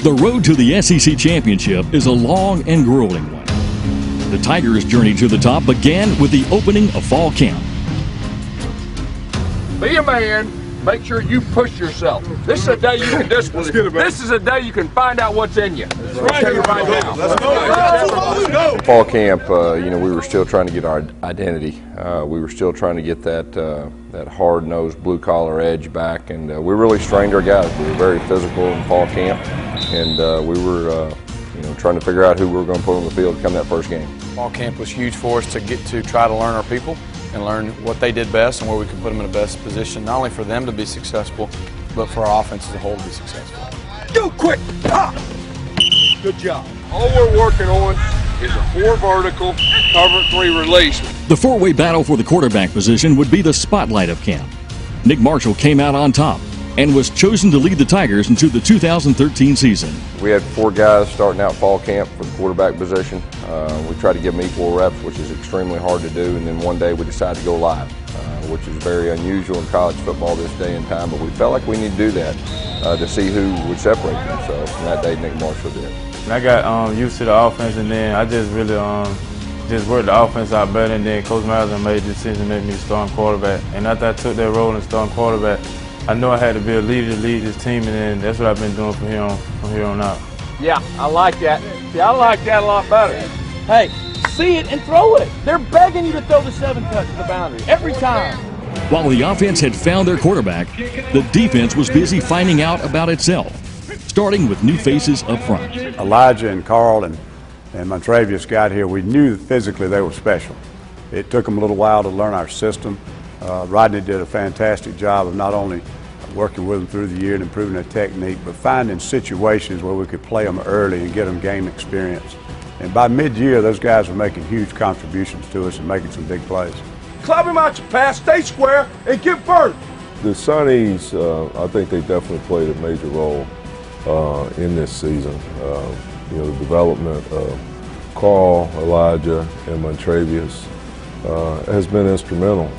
The road to the SEC championship is a long and grueling one. The Tigers' journey to the top began with the opening of fall camp. Be a man. Make sure you push yourself. This is a day you can discipline. This is a day you can find out what's in you. Right here, right now. Let's go. Fall camp, we were still trying to get our identity. We were still trying to get that hard-nosed, blue-collar edge back, and we really strained our guys. We were very physical in fall camp, and we were, trying to figure out who we were going to put on the field to come that first game. Fall camp was huge for us to get to try to learn our people and learn what they did best and where we could put them in the best position, not only for them to be successful, but for our offense as a whole to be successful. Go quick! Pop! Good job. All we're working on is a 4 vertical, cover 3 release. The four-way battle for the quarterback position would be the spotlight of camp. Nick Marshall came out on top and was chosen to lead the Tigers into the 2013 season. We had 4 guys starting out fall camp for the quarterback position. We tried to give them equal reps, which is extremely hard to do, and then one day we decided to go live, which is very unusual in college football this day and time, but we felt like we need to do that to see who would separate themselves, and that day Nick Marshall did. I got used to the offense, and then I just really just worked the offense out better, and then Coach Madison made the decision to make me starting quarterback. And after I took that role in starting quarterback, I knew I had to be a leader to lead this team, and then that's what I've been doing from here on out. Yeah, I like that. See, I like that a lot better. Hey, see it and throw it. They're begging you to throw the 7 cut to the boundary every time. While the offense had found their quarterback, the defense was busy finding out about itself, starting with new faces up front. Elijah and Carl and Montravius got here. We knew that physically they were special. It took them a little while to learn our system. Rodney did a fantastic job of not only working with them through the year and improving their technique, but finding situations where we could play them early and get them game experience. And by mid-year, those guys were making huge contributions to us and making some big plays. Club him out your pass, stay square, and get burnt. The Sonnies, I think they definitely played a major role in this season. The development of Carl, Elijah, and Montravius has been instrumental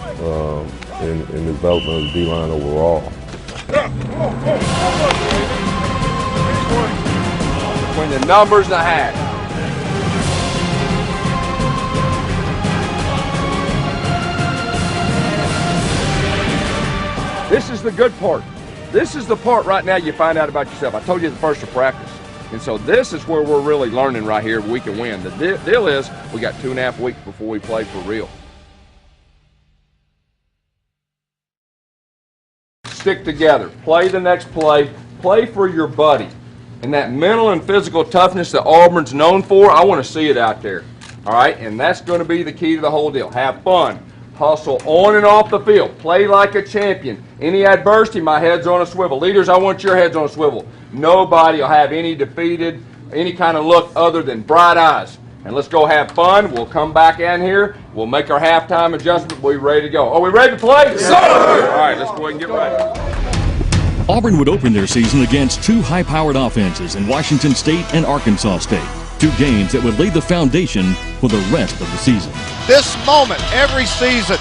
in the development of the D-line overall. Between the numbers and the hat. This is the good part. This is the part right now you find out about yourself. I told you the first of practice. And so this is where we're really learning right here. We can win. The deal is we got 2.5 weeks before we play for real. Stick together. Play the next play. Play for your buddy. And that mental and physical toughness that Auburn's known for, I want to see it out there. All right? And that's going to be the key to the whole deal. Have fun. Hustle on and off the field. Play like a champion. Any adversity, my head's on a swivel. Leaders, I want your heads on a swivel. Nobody will have any defeated, any kind of look other than bright eyes. And let's go have fun. We'll come back in here. We'll make our halftime adjustment. We'll be ready to go. Are we ready to play? Yes, sir! All right, let's go ahead and get ready. Auburn would open their season against 2 high-powered offenses in Washington State and Arkansas State. 2 games that would lay the foundation for the rest of the season. This moment every season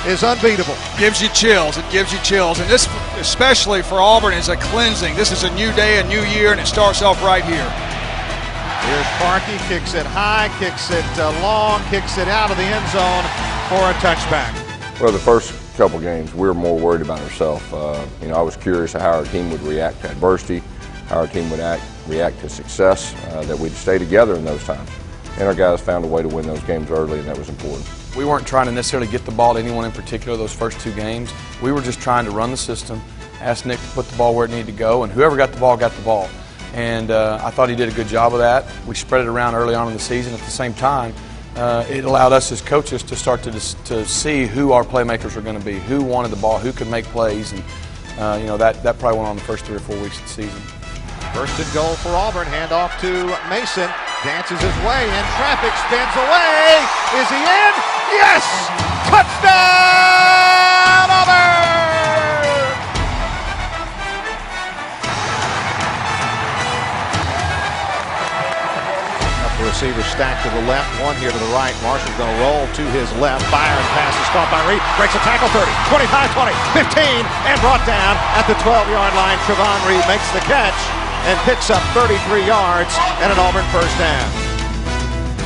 is unbeatable. Gives you chills. It gives you chills. And this, especially for Auburn, is a cleansing. This is a new day, a new year, and it starts off right here. Here's Parkey, kicks it high, kicks it long, kicks it out of the end zone for a touchback. Well, the first couple games, we were more worried about ourselves. I was curious how our team would react to adversity, how our team would react to success, that we'd stay together in those times. And our guys found a way to win those games early, and that was important. We weren't trying to necessarily get the ball to anyone in particular those first 2 games. We were just trying to run the system, ask Nick to put the ball where it needed to go, and whoever got the ball got the ball. And I thought he did a good job of that. We spread it around early on in the season. At the same time, it allowed us as coaches to start to see who our playmakers were going to be, who wanted the ball, who could make plays, and that probably went on the first 3 or 4 weeks of the season. First and goal for Auburn. Handoff to Mason. Dances his way in traffic, spins away. Is he in? Yes! Touchdown, Auburn! Couple receivers stacked to the left, one here to the right. Marshall's going to roll to his left. Fire and pass is caught by Reed. Breaks a tackle, 30, 25, 20, 15, and brought down at the 12-yard line. Trevon Reed makes the catch. and picks up 33 yards and an Auburn first down.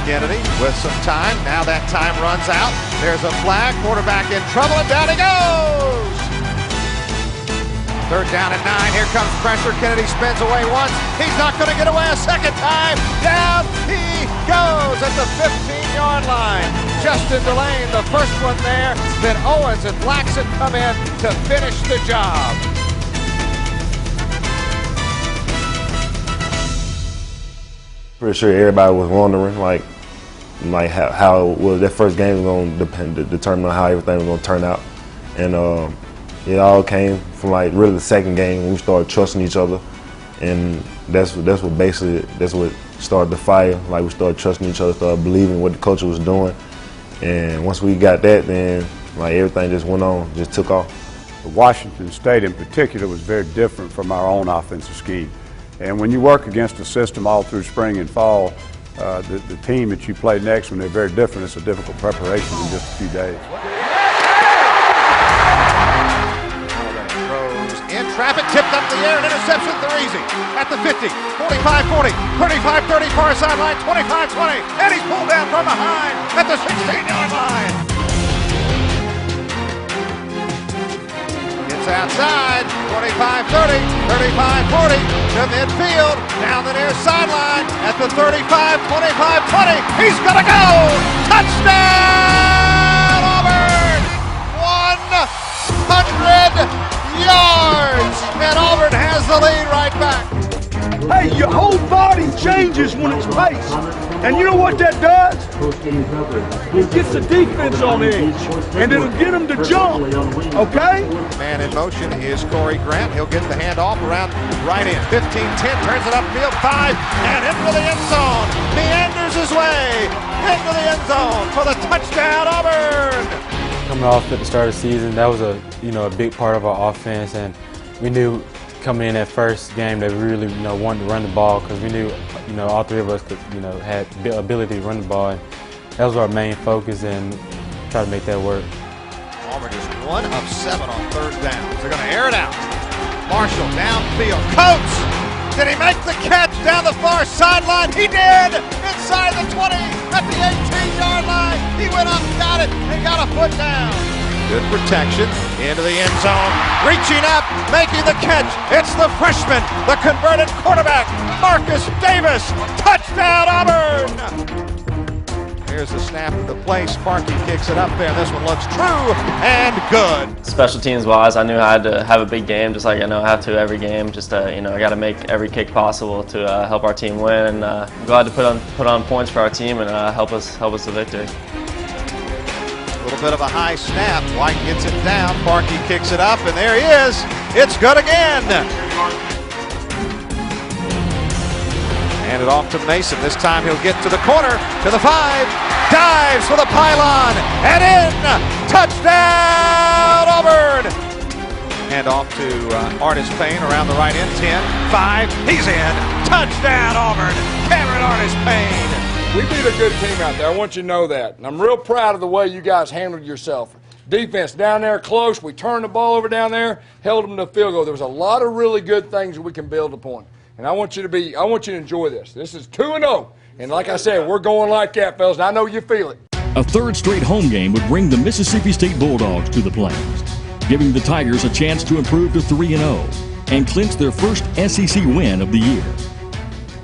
Kennedy with some time. Now that time runs out. There's a flag. Quarterback in trouble, and down he goes. Third down and 9. Here comes pressure. Kennedy spins away once. He's not going to get away a second time. Down he goes at the 15-yard line. Justin Delane, the first one there. Then Owens and Blackson come in to finish the job. Pretty sure everybody was wondering, like how was that first game going to determine how everything was going to turn out, and it all came from like really the second game when we started trusting each other, and that's what started the fire. Like we started trusting each other, started believing what the coach was doing, and once we got that, then like everything just went on, just took off. Washington State in particular was very different from our own offensive scheme. And when you work against a system all through spring and fall, the team that you play next, when they're very different, it's a difficult preparation in just a few days. Throws in traffic, tipped up the air, and interception. They're easy. At the 50, 45-40, 35-30, far sideline, 25-20, and he's pulled down from behind at the 16-yard line. Outside, 25-30, 35-40 to midfield, down the near sideline at the 35, 25-20. He's gonna go! Touchdown, Auburn! 100 yards, and Auburn has the lead right back. Hey, your whole body changes when it's paced. And you know what that does? It gets the defense on edge, and it'll get them to jump, okay? Man in motion is Corey Grant. He'll get the handoff around right in. 15-10, turns it upfield, 5, and into the end zone. Meanders his way into the end zone for the touchdown, Auburn! Coming off at the start of the season, that was a big part of our offense, and we knew coming in that first game that we really wanted to run the ball, because we knew all three of us could had the ability to run the ball, and that was our main focus, and try to make that work. Auburn is 1 of 7 on third down. They're going to air it out. Marshall downfield. Coates! Did he make the catch down the far sideline? He did! Inside the 20 at the 18-yard line. He went up, got it, and got a foot down. Good protection into the end zone. Reaching up, making the catch. It's the freshman, the converted quarterback, Marcus Davis. Touchdown, Auburn! Here's the snap of the play. Sparky kicks it up there. This one looks true and good. Special teams wise, I knew I had to have a big game, just like I know I have to every game. Just I got to make every kick possible to help our team win. And I'm glad to put on points for our team and help us to victory. A little bit of a high snap. White gets it down. Sparky kicks it up, and there he is. It's good again. Hand it off to Mason. This time he'll get to the corner, to the 5, dives for the pylon, and in! Touchdown, Auburn! Hand off to Artis Payne around the right end, 10, 5, he's in! Touchdown, Auburn! Cameron Artis Payne! We beat a good team out there. I want you to know that. And I'm real proud of the way you guys handled yourself. Defense down there close. We turned the ball over down there, held them to a field goal. There was a lot of really good things that we can build upon. And I want you to enjoy this. This is 2-0. And like I said, we're going like that, fellas. And I know you feel it. A third straight home game would bring the Mississippi State Bulldogs to the Plains, giving the Tigers a chance to improve to 3-0 and clinch their first SEC win of the year.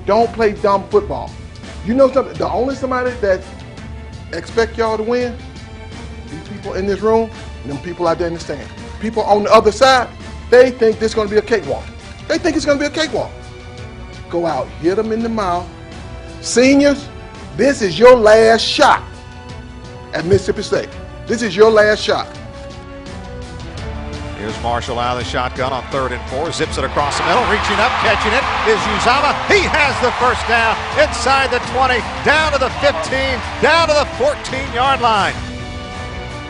Don't play dumb football. You know something? The only somebody that expect y'all to win, these people in this room, and them people out there in the stand. People on the other side, they think this is going to be a cakewalk. They think it's going to be a cakewalk. Go out, hit them in the mouth. Seniors, this is your last shot at Mississippi State. This is your last shot. Here's Marshall out of the shotgun on 3rd and 4. Zips it across the middle. Reaching up, catching it is Uzama. He has the first down inside the 20, down to the 15, down to the 14-yard line.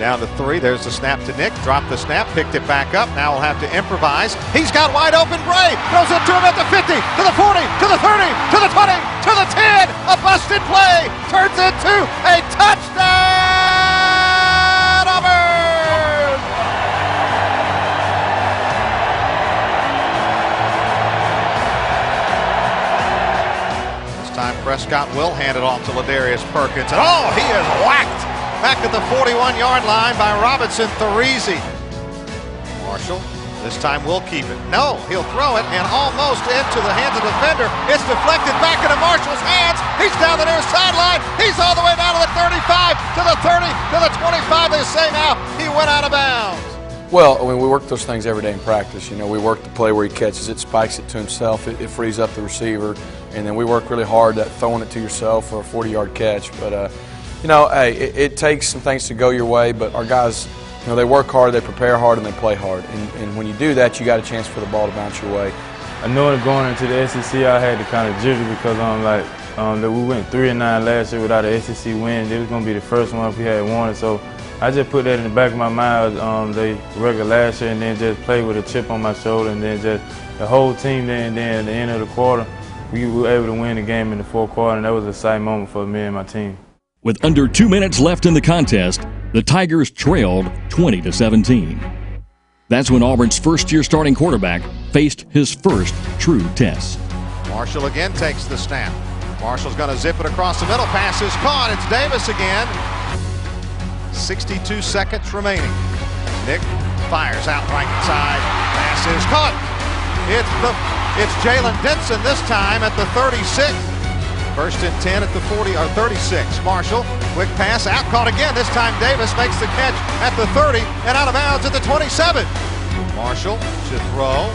Down to 3. There's the snap to Nick. Dropped the snap, picked it back up. Now we'll have to improvise. He's got wide open Bray. Throws it to him at the 50, to the 40, to the 30, to the 20, to the 10. A busted play turns into a touchdown, Auburn! time Prescott will hand it off to Ladarius Perkins. And oh, he is whacked back at the 41-yard line by Robinson Therese. Marshall this time will keep it. No, he'll throw it and almost into the hands of the defender. It's deflected back into Marshall's hands. He's down the near sideline. He's all the way down to the 35, to the 30, to the 25. They say now he went out of bounds. Well, I mean, we work those things every day in practice. You know, we work the play where he catches it, spikes it to himself, it frees up the receiver, and then we work really hard at throwing it to yourself for a 40-yard catch. But, you know, hey, it takes some things to go your way, but our guys, you know, they work hard, they prepare hard, and they play hard. And when you do that, you got a chance for the ball to bounce your way. I know that going into the SEC, I had to kind of jiggle because that we went 3-9 last year without an SEC win. It was going to be the first one if we had won it. So I just put that in the back of my mind. They record last year, and then just play with a chip on my shoulder, and then just the whole team there. And then at the end of the quarter, we were able to win the game in the fourth quarter, and that was an exciting moment for me and my team. With under 2 minutes left in the contest, the Tigers trailed 20-17. That's when Auburn's first-year starting quarterback faced his first true test. Marshall again takes the snap. Marshall's going to zip it across the middle. Pass is caught. It's Davis again. 62 seconds remaining. Nick fires out right side. Pass is caught. It's Jalen Denson this time at the 36. First and 10 at the 40 or 36. Marshall, quick pass out, caught again. This time Davis makes the catch at the 30 and out of bounds at the 27. Marshall to throw.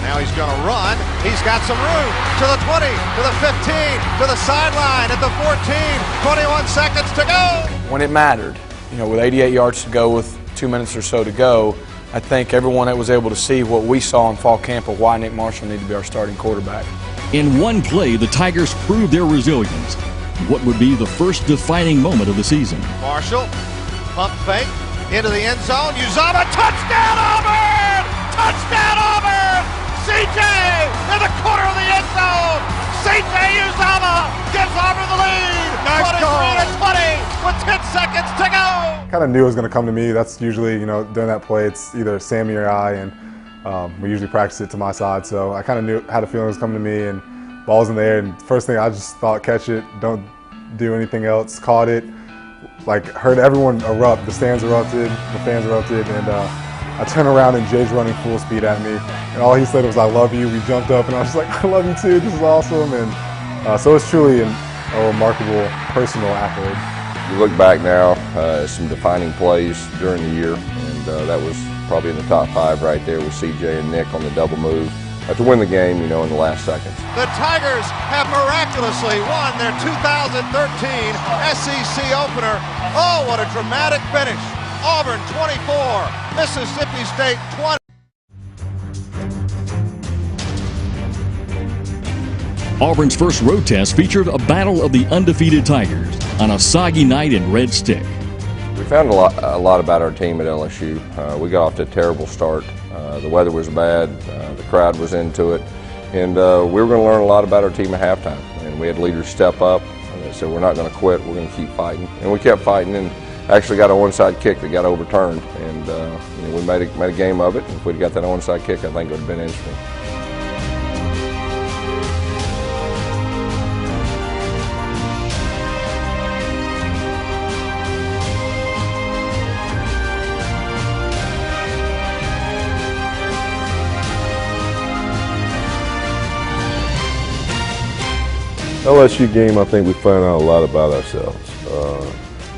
Now he's going to run. He's got some room to the 20, to the 15, to the sideline at the 14. 21 seconds to go. When it mattered, you know, with 88 yards to go, with 2 minutes or so to go, I think everyone that was able to see what we saw in fall camp of why Nick Marshall needed to be our starting quarterback. In one play, the Tigers proved their resilience. What would be the first defining moment of the season? Marshall, pump fake, into the end zone. Uzama, touchdown Auburn! Touchdown Auburn! CJ in the corner of the end zone. CJ Uzama gives Auburn the lead. Nice 23-20 with 10 seconds to go. Kind of knew it was going to come to me. That's usually, you know, during that play, it's either Sammy or I, and we usually practice it to my side. So I kind of had a feeling it was coming to me, and ball's in the air. And first thing I just thought, catch it, don't do anything else. Caught it, like heard everyone erupt. The stands erupted, the fans erupted, and I turned around and Jay's running full speed at me, and all he said was, "I love you." We jumped up, and I was just like, "I love you too. This is awesome." And so it's truly a remarkable personal accolade. You look back now, some defining plays during the year, and that was probably in the top 5 right there with CJ and Nick on the double move to win the game, you know, in the last seconds. The Tigers have miraculously won their 2013 SEC opener. Oh, what a dramatic finish. Auburn 24, Mississippi State 20. Auburn's first road test featured a battle of the undefeated Tigers on a soggy night in Red Stick. We found a lot about our team at LSU. We got off to a terrible start. The weather was bad, the crowd was into it, and we were going to learn a lot about our team at halftime. And we had leaders step up and said, "We're not going to quit, we're going to keep fighting." And we kept fighting, and actually got an onside kick that got overturned, and you know, we made a game of it. And if we'd got that onside kick, I think it would have been interesting. LSU game, I think we found out a lot about ourselves.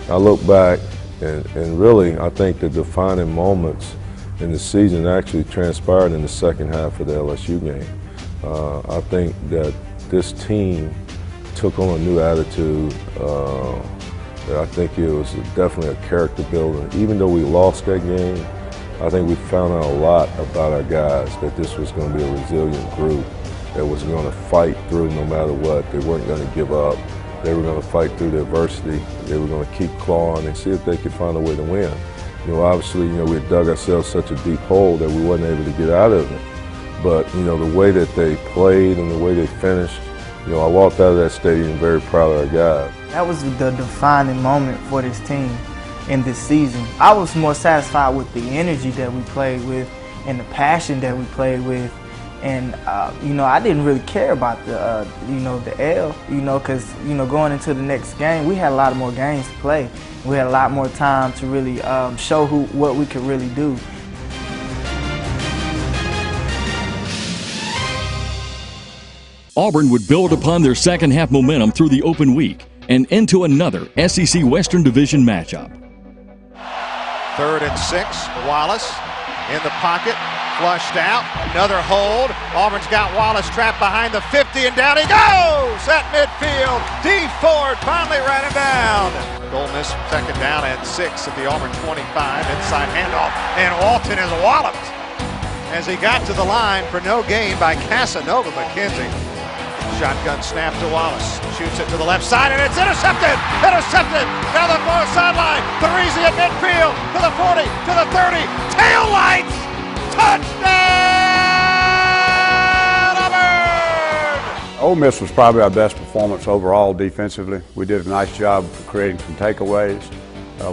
I look back and really I think the defining moments in the season actually transpired in the second half of the LSU game. I think that this team took on a new attitude. I think it was definitely a character builder. Even though we lost that game, I think we found out a lot about our guys, that this was going to be a resilient group that was going to fight through no matter what. They weren't going to give up. They were going to fight through the adversity. They were going to keep clawing and see if they could find a way to win. You know, obviously, you know, we had dug ourselves such a deep hole that we wasn't able to get out of it. But, you know, the way that they played and the way they finished, you know, I walked out of that stadium very proud of our guys. That was the defining moment for this team in this season. I was more satisfied with the energy that we played with and the passion that we played with And I didn't really care about the the L, because going into the next game, we had a lot more games to play. We had a lot more time to really show what we could really do. Auburn would build upon their second half momentum through the open week and into another SEC Western Division matchup. 3rd and 6, Wallace in the pocket, flushed out, another hold. Auburn's got Wallace trapped behind the 50, and down he goes at midfield. D. Ford finally ran him down. Ole Miss 2nd down and 6 at the Auburn 25, inside handoff, and Walton is walloped as he got to the line for no gain by Casanova McKenzie. Shotgun snap to Wallace, shoots it to the left side, and it's intercepted! Intercepted! Down the far sideline, Parisi at midfield, to the 40, to the 30, tail lights! Touchdown, Auburn! Ole Miss was probably our best performance overall defensively. We did a nice job of creating some takeaways.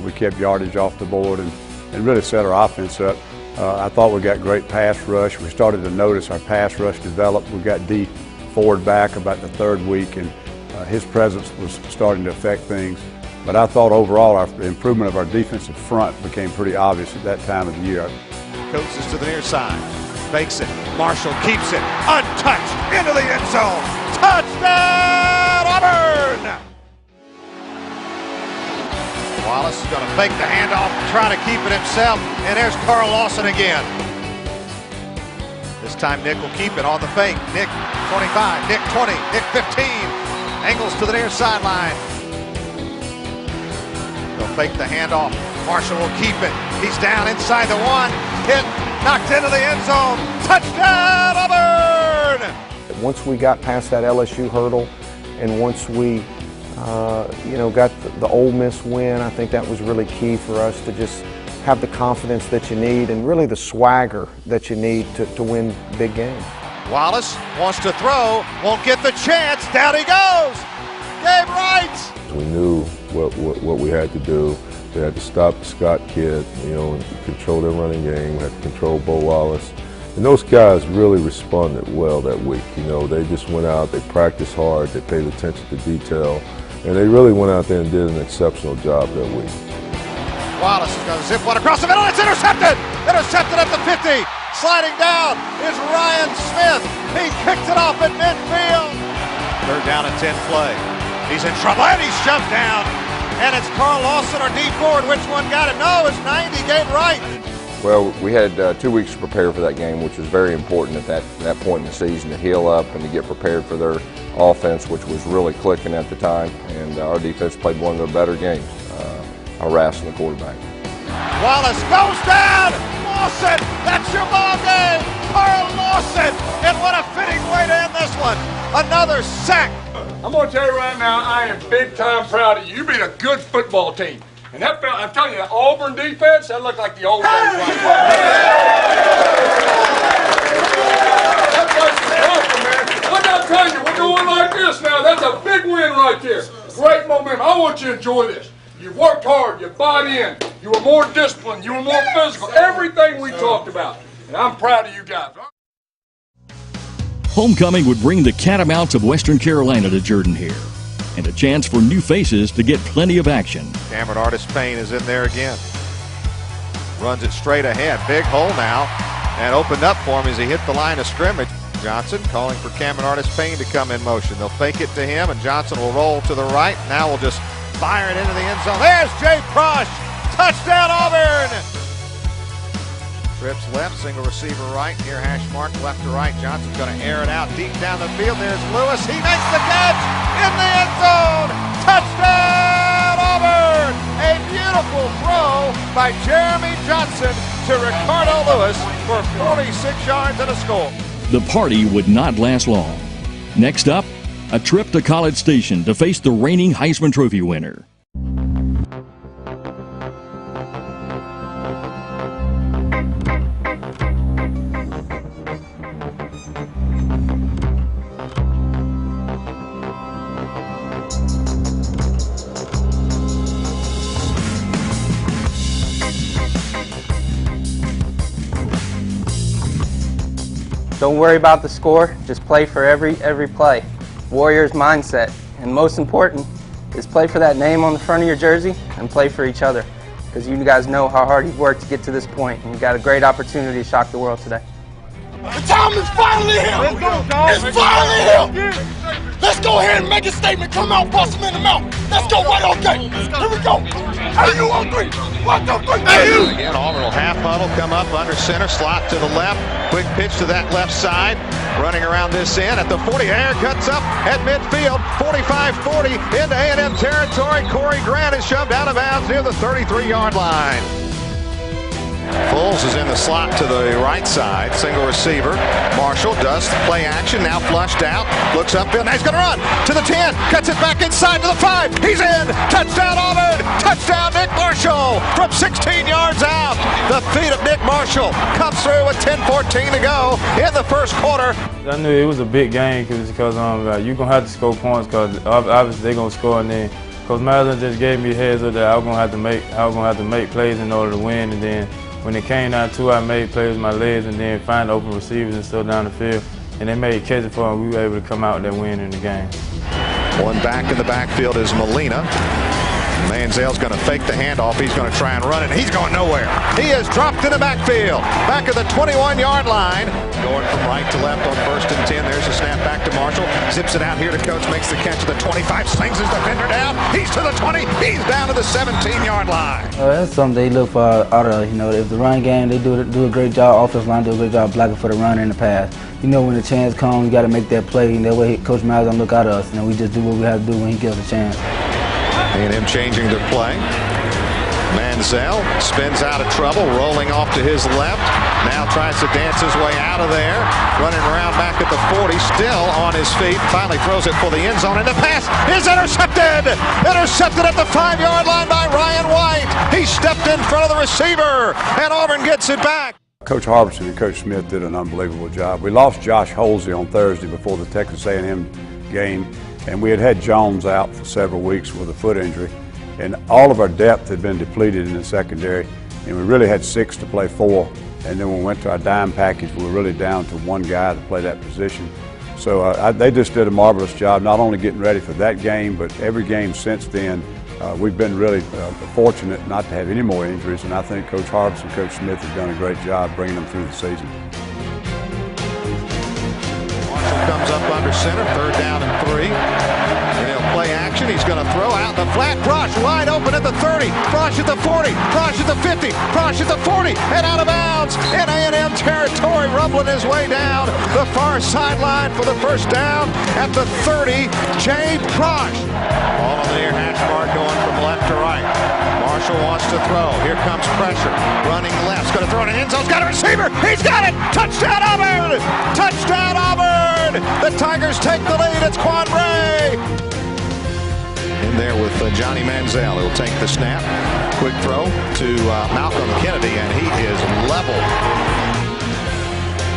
We kept yardage off the board and really set our offense up. I thought we got great pass rush. We started to notice our pass rush develop. We got D. Ford back about the 3rd week, and his presence was starting to affect things. But I thought overall the improvement of our defensive front became pretty obvious at that time of the year. Coates is to the near side, fakes it, Marshall keeps it, untouched, into the end zone. Touchdown, Auburn! Wallace is going to fake the handoff, try to keep it himself, and there's Carl Lawson again. This time Nick will keep it on the fake. Nick 25, Nick 20, Nick 15. Angles to the near sideline. They'll fake the handoff. Marshall will keep it. He's down inside the 1. Hit, knocked into the end zone. Touchdown, Auburn! Once we got past that LSU hurdle, and once we got the Ole Miss win, I think that was really key for us to just have the confidence that you need and really the swagger that you need to win big games. Wallace wants to throw, won't get the chance, down he goes! Gabe Wright! We knew what we had to do. We had to stop the Scott kid, and control their running game. We had to control Bo Wallace. And those guys really responded well that week. They just went out, they practiced hard, they paid attention to detail, and they really went out there and did an exceptional job that week. Wallace is going to zip one across the middle. It's intercepted! Intercepted at the 50. Sliding down is Ryan Smith. He picked it off at midfield. 3rd down and 10 play. He's in trouble and he's shoved down. And it's Carl Lawson or D. Ford. Which one got it? No, it's 90. Gabe Wright. Well, we had 2 weeks to prepare for that game, which was very important at that point in the season to heal up and to get prepared for their offense, which was really clicking at the time. And our defense played one of their better games. Harassing the quarterback. Wallace goes down! Lawson, that's your ball game! Carl Lawson, and what a fitting way to end this one. Another sack. I'm going to tell you right now, I am big time proud of you. You beat a good football team. And that felt, I'm telling you, that Auburn defense, that looked like the old days right there. Look, I'm telling you, we're going like this now. That's a big win right there. Great momentum. I want you to enjoy this. You worked hard, you bought in, you were more disciplined, you were more physical, everything we talked about. And I'm proud of you guys. Homecoming would bring the Catamounts of Western Carolina to Jordan-Hare, and a chance for new faces to get plenty of action. Cameron Artis-Payne is in there again. Runs it straight ahead. Big hole now, and opened up for him as he hit the line of scrimmage. Johnson calling for Cameron Artis-Payne to come in motion. They'll fake it to him, and Johnson will roll to the right. Now we'll just fire it into the end zone. There's Jay Prosh. Touchdown, Auburn. Trips left, single receiver right, near hash mark, left to right. Johnson's going to air it out deep down the field. There's Lewis. He makes the catch in the end zone. Touchdown, Auburn. A beautiful throw by Jeremy Johnson to Ricardo Lewis for 46 yards and a score. The party would not last long. Next up, a trip to College Station to face the reigning Heisman Trophy winner. Don't worry about the score, just play for every play. Warriors mindset, and most important is play for that name on the front of your jersey and play for each other, because you guys know how hard you've worked to get to this point, and you've got a great opportunity to shock the world today. The time is finally here. Let's go, dog. It's finally here. Let's go ahead and make a statement. Come out, bust him in the mouth. Let's go right on game. Here we go. Hey, you on three. 1, 2, 3. Hey, you. Again, Auburn will half huddle, come up under center, slot to the left. Quick pitch to that left side. Running around this end at the 40. Air cuts up at midfield. 45-40 into A&M territory. Corey Grant is shoved out of bounds near the 33-yard line. Foles is in the slot to the right side, single receiver. Marshall does play action, now flushed out, looks upfield, now he's going to run to the 10, cuts it back inside to the 5, he's in, touchdown Auburn, touchdown Nick Marshall from 16 yards out. The feet of Nick Marshall comes through with 10:14 to go in the first quarter. I knew it was a big game because you're going to have to score points because obviously they're going to score, and then Coach Madison just gave me a heads up that I was going to have to make plays in order to win, and then when it came down to it, I made plays with my legs and then find open receivers and stuff down the field. And they made catches for him. We were able to come out with that win in the game. One back in the backfield is Molina. Manziel's going to fake the handoff. He's going to try and run it. He's going nowhere. He is dropped in the backfield. Back at the 21-yard line. Going from right to left on 1st and 10. There's a snap back to Marshall. Zips it out here to Coach. Makes the catch at the 25. Slings his defender down. He's to the 20. He's down to the 17-yard line. That's something they look for out of, if the run game, they do a great job. Offensive line do a great job blocking for the run and the pass. When the chance comes, you got to make that play. And that way Coach Malzahn look out at us. And we just do what we have to do when he gives a chance. A&M changing their play. Manziel spins out of trouble, rolling off to his left. Now tries to dance his way out of there. Running around back at the 40, still on his feet. Finally throws it for the end zone, and the pass is intercepted! Intercepted at the 5-yard line by Ryan White. He stepped in front of the receiver, and Auburn gets it back. Coach Harbison and Coach Smith did an unbelievable job. We lost Josh Holsey on Thursday before the Texas A&M game. And we had Jones out for several weeks with a foot injury. And all of our depth had been depleted in the secondary. And we really had 6 to play 4. And then when we went to our dime package, we were really down to 1 guy to play that position. So they just did a marvelous job, not only getting ready for that game, but every game since then. We've been really fortunate not to have any more injuries. And I think Coach Harbison and Coach Smith have done a great job bringing them through the season. Comes up under center, 3rd down and 3. And he'll play action. He's going to throw out in the flat. Frosch wide open at the 30. Frosch at the 40. Frosch at the 50. Frosch at the 40. And out of bounds in A&M territory, rumbling his way down the far sideline for the first down at the 30. Jay Frosch. Ball on the near hash mark going from left to right. Marshall wants to throw. Here comes pressure. Running left. He's going to throw it in the end zone. He's got a receiver. He's got it. Touchdown Auburn. Touchdown Auburn. The Tigers take the lead. It's Quan Bray. In there with Johnny Manziel. He'll take the snap. Quick throw to Malcolm Kennedy, and he is level.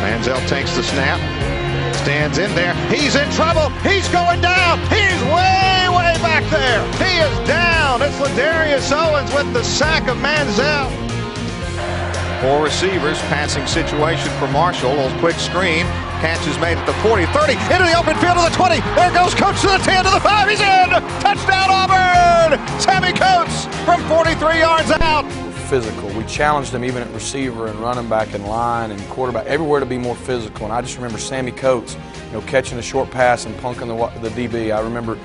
Manziel takes the snap. Stands in there. He's in trouble. He's going down. He's way back there. He is down. It's Ladarius Owens with the sack of Manziel. 4 receivers, passing situation for Marshall. A quick screen. Catch is made at the 40, 30, into the open field to the 20. There goes Coates to the 10, to the 5. He's in. Touchdown Auburn. Sammy Coates from 43 yards out. Physical. We challenged them even at receiver and running back and line and quarterback, everywhere to be more physical. And I just remember Sammy Coates, catching a short pass and punking the DB. I remember,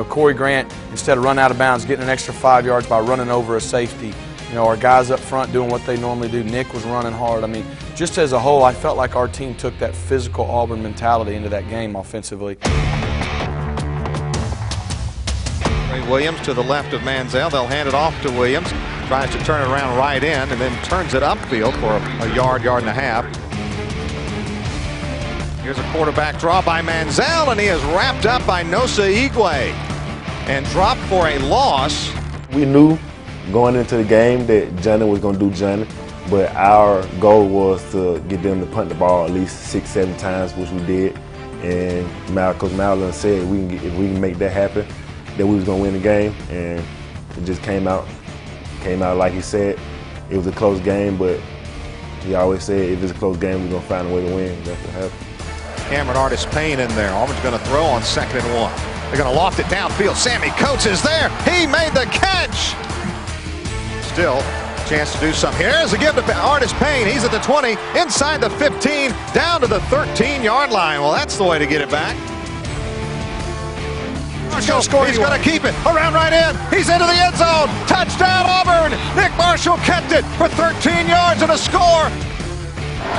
Corey Grant, instead of running out of bounds, getting an extra 5 yards by running over a safety. Our guys up front doing what they normally do. Nick was running hard. I mean, just as a whole, I felt like our team took that physical Auburn mentality into that game offensively. Williams to the left of Manziel. They'll hand it off to Williams. Tries to turn it around right in and then turns it upfield for a yard and a half. Here's a quarterback draw by Manziel, and he is wrapped up by Nosa Igwe and dropped for a loss. We knew going into the game that Johnny was going to do Johnny, but our goal was to get them to punt the ball at least 6-7 times, which we did. And Coach Malzahn said if we can make that happen, that we was going to win the game, and it just came out like he said. It was a close game, but he always said if it's a close game, we're going to find a way to win. That's what happened. Cameron Artis Payne in there. Auburn's going to throw on 2nd and 1. They're going to loft it downfield. Sammy Coates is there. He made the catch. Still, chance to do something. Here's a give to Artis Payne. He's at the 20, inside the 15, down to the 13-yard line. Well, that's the way to get it back. He's going to keep it around right in. He's into the end zone. Touchdown, Auburn. Nick Marshall kept it for 13 yards and a score.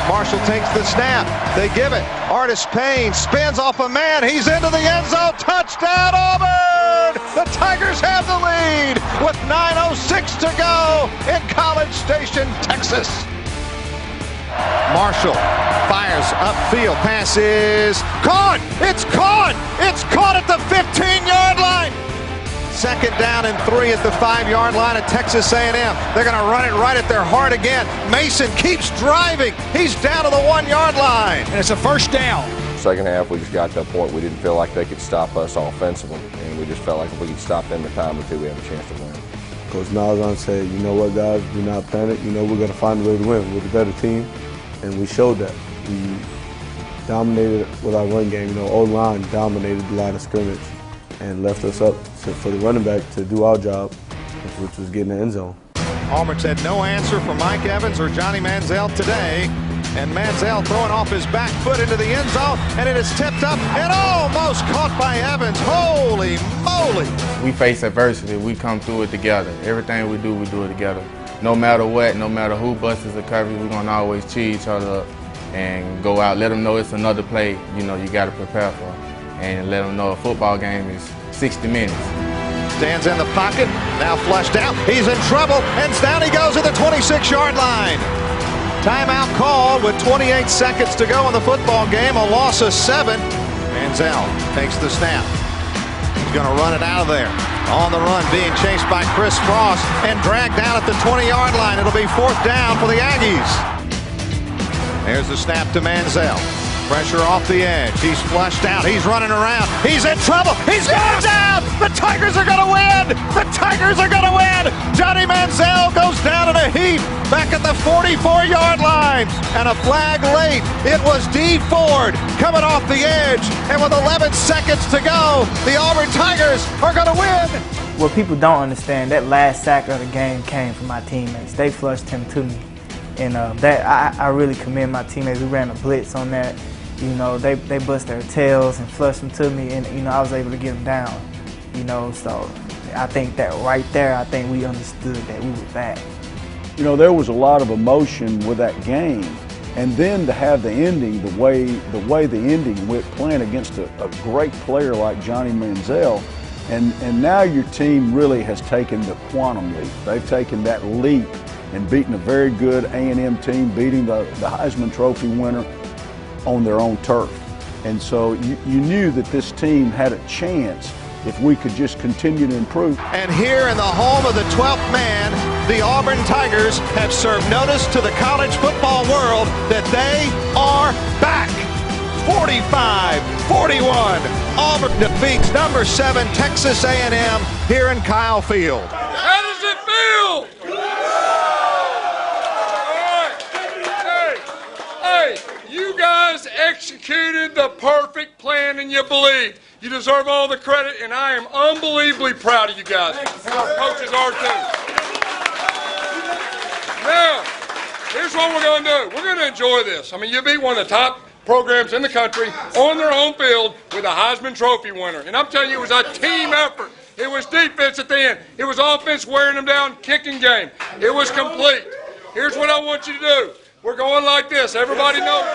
Marshall takes the snap. They give it. Artis Payne spins off a man. He's into the end zone. Touchdown, Auburn. The Tigers have the lead with 9:06 to go in College Station, Texas. Marshall fires upfield. Pass is caught. It's caught. It's caught at the 15-yard line. 2nd down and 3 at the 5-yard line at Texas A&M. They're going to run it right at their heart again. Mason keeps driving. He's down to the 1-yard line. And it's a 1st down. Second half, we just got to a point we didn't feel like they could stop us offensively. And we just felt like if we could stop them a time or two, we have a chance to win. Coach Malzahn said, you know what, guys, do not panic. You know we're going to find a way to win. We're the better team. And we showed that. We dominated with our run game. You know, O-line dominated the line of scrimmage and left us up for the running back to do our job, which was getting the end zone. Auburn's had no answer for Mike Evans or Johnny Manziel today. And Manziel throwing off his back foot into the end zone, and it is tipped up and almost caught by Evans. Holy moly! We face adversity. We come through it together. Everything we do it together. No matter what, no matter who busts the coverage, we're going to always cheer each other up and go out, let them know it's another play, you know, you got to prepare for. And let them know a football game is 60 minutes. Stands in the pocket, now flushed out. He's in trouble, and down he goes at the 26-yard line. Timeout called with 28 seconds to go in the football game, a loss of 7. Manziel takes the snap. He's going to run it out of there. On the run, being chased by Chris Frost and dragged down at the 20-yard line. It'll be 4th down for the Aggies. There's the snap to Manziel. Pressure off the edge. He's flushed out. He's running around. He's in trouble. He's going down. The Tigers are going to win. The Tigers are going to win. Johnny Manziel goes down in a heap back at the 44-yard line. And a flag late. It was D. Ford coming off the edge. And with 11 seconds to go, the Auburn Tigers are going to win. What people don't understand, that last sack of the game came from my teammates. They flushed him to me. And I really commend my teammates. We ran a blitz on that. You know, they bust their tails and flushed them to me, and, you know, I was able to get them down. You know, so I think that right there, I think we understood that we were back. You know, there was a lot of emotion with that game. And then to have the ending, the way the ending went, playing against a great player like Johnny Manziel, and now your team really has taken the quantum leap. They've taken that leap and beaten a very good A&M team, beating the Heisman Trophy winner on their own turf. And so you knew that this team had a chance if we could just continue to improve. And here in the home of the 12th man, the Auburn Tigers have served notice to the college football world that they are back. 45-41. Auburn defeats number 7 Texas A&M here in Kyle Field. How does it feel? Hey, you guys executed the perfect plan and you believed. You deserve all the credit, and I am unbelievably proud of you guys. Our coaches are too. Now, here's what we're going to do. We're going to enjoy this. I mean, you beat one of the top programs in the country on their home field with a Heisman Trophy winner. And I'm telling you, it was a team effort. It was defense at the end. It was offense wearing them down, kicking game. It was complete. Here's what I want you to do. We're going like this. Everybody knows.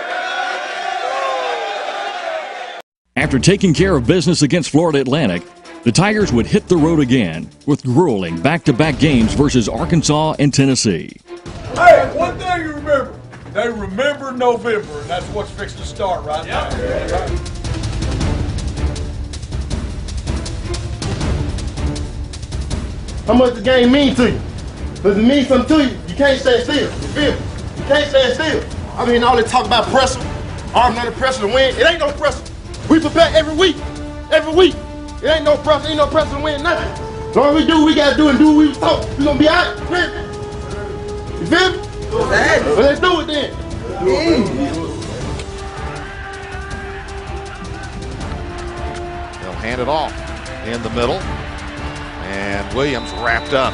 After taking care of business against Florida Atlantic, the Tigers would hit the road again with grueling back-to-back games versus Arkansas and Tennessee. Hey, one thing you remember. They remember November, and that's what's fixed to start right now. How much the game mean to you? Does it mean something to you? You can't stand still. You feel me? You can't stand still. I mean, all they talk about pressure, Auburn under pressure to win. It ain't no pressure. We prepare every week. Every week. It ain't no pressure. Ain't no pressure to win nothing. As long as we do what we gotta do and do what we talk, we gonna be all right. You feel me? Well, let's do it then. They'll hand it off in the middle. And Williams wrapped up.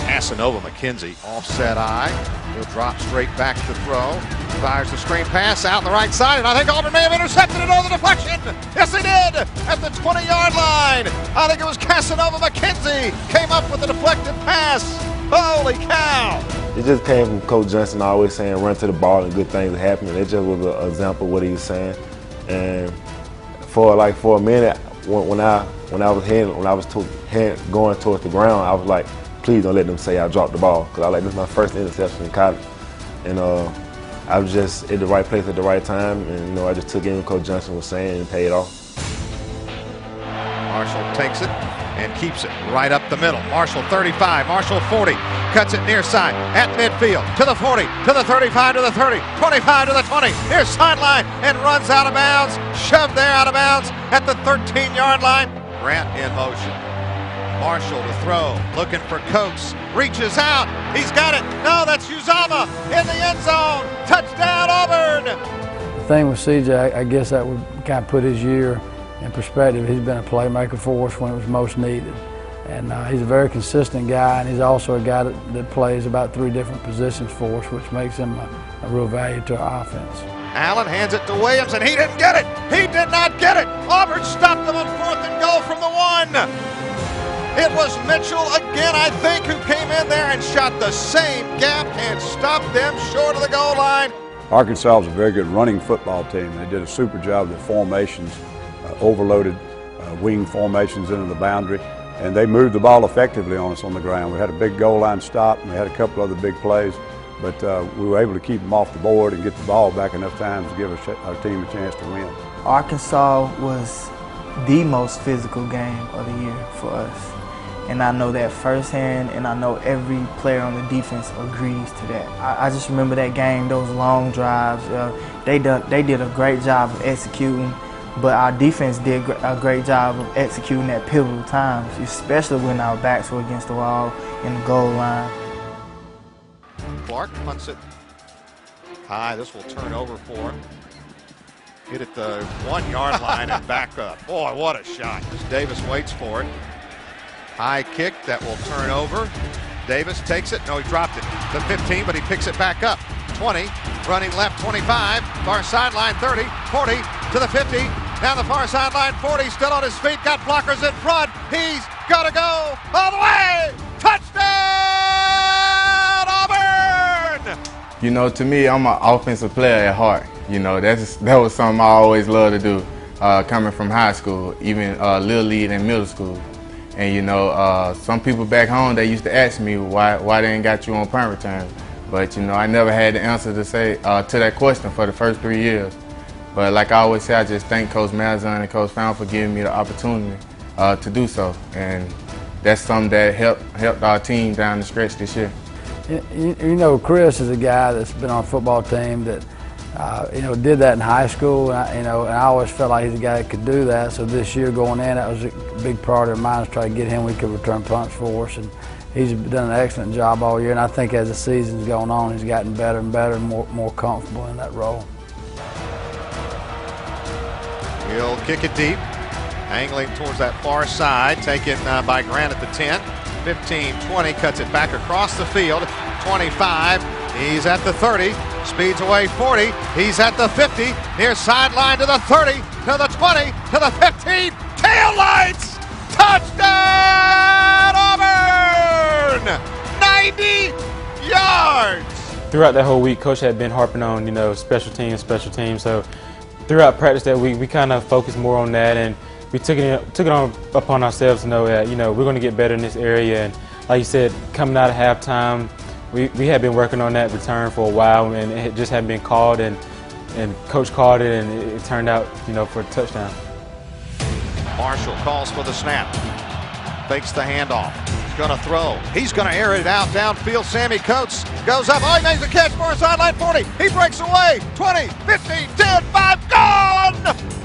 Casanova McKenzie, offset eye. He'll drop straight back to throw. Fires the screen pass out the right side, and I think Auburn may have intercepted it over the deflection. Yes, they did at the 20-yard line. I think it was Casanova McKenzie came up with the deflected pass. Holy cow! It just came from Coach Johnson always saying run to the ball and good things happen. It just was an example of what he was saying. And for a minute, when I was going towards the ground, I was like, please don't let them say I dropped the ball, because this is my first interception in college. And I was just at the right place at the right time, and I just took in what Coach Johnson was saying and paid off. Marshall takes it and keeps it right up the middle. Marshall 35, Marshall 40, cuts it near side at midfield to the 40, to the 35, to the 30, 25 to the 20, near sideline, and runs out of bounds, shoved there out of bounds at the 13-yard line. Grant in motion. Marshall to throw, looking for Coates, reaches out, he's got it, no, that's Uzama in the end zone, touchdown Auburn! The thing with CJ, I guess that would kind of put his year in perspective. He's been a playmaker for us when it was most needed. And he's a very consistent guy, and he's also a guy that plays about 3 different positions for us, which makes him a real value to our offense. Allen hands it to Williams, and he didn't get it, he did not get it! Auburn stopped them on 4th and goal from the 1! It was Mitchell again, I think, who came in there and shot the same gap and stopped them short of the goal line. Arkansas is a very good running football team. They did a super job with formations, overloaded wing formations into the boundary, and they moved the ball effectively on us on the ground. We had a big goal line stop, and we had a couple other big plays, but we were able to keep them off the board and get the ball back enough times to give our team a chance to win. Arkansas was the most physical game of the year for us. And I know that firsthand, and I know every player on the defense agrees to that. I just remember that game, those long drives. They did a great job of executing, but our defense did a great job of executing at pivotal times, especially when our backs were against the wall in the goal line. Clark punts it high. This will turn over for him. Hit at the 1-yard line and back up. Boy, what a shot. As Davis waits for it. High kick that will turn over. Davis takes it. No, he dropped it. The 15, but he picks it back up. 20, running left 25, far sideline 30, 40 to the 50, down the far sideline 40, still on his feet, got blockers in front. He's got to go all the way. Touchdown, Auburn! To me, I'm an offensive player at heart. That was something I always loved to do, coming from high school, even Little League and middle school. And some people back home, they used to ask me why they ain't got you on punt return. But I never had the answer to say to that question for the first 3 years. But like I always say, I just thank Coach Malzahn and Coach Found for giving me the opportunity to do so. And that's something that helped our team down the stretch this year. Chris is a guy that's been on a football team that did that in high school, and I always felt like he's a guy that could do that. So this year going in, that was a big priority of mine, to try to get him. We could return punts for us, and he's done an excellent job all year. And I think as the season's going on, he's gotten better and better and more comfortable in that role. He'll kick it deep, angling towards that far side, taken by Grant at the 10, 15, 20, cuts it back across the field, 25. He's at the 30, speeds away 40, he's at the 50, near sideline to the 30, to the 20, to the 15, tail lights, touchdown Auburn, 90 yards. Throughout that whole week, Coach had been harping on, special teams. So throughout practice that week, we kind of focused more on that, and we took it upon ourselves to know that, we're going to get better in this area. And like you said, coming out of halftime, we had been working on that return for a while, and it just hadn't been called, and Coach called it, and it turned out, for a touchdown. Marshall calls for the snap, fakes the handoff, he's going to throw, he's going to air it out downfield. Sammy Coates goes up, he makes the catch, far sideline 40, he breaks away, 20, 15, 10, 5, gone!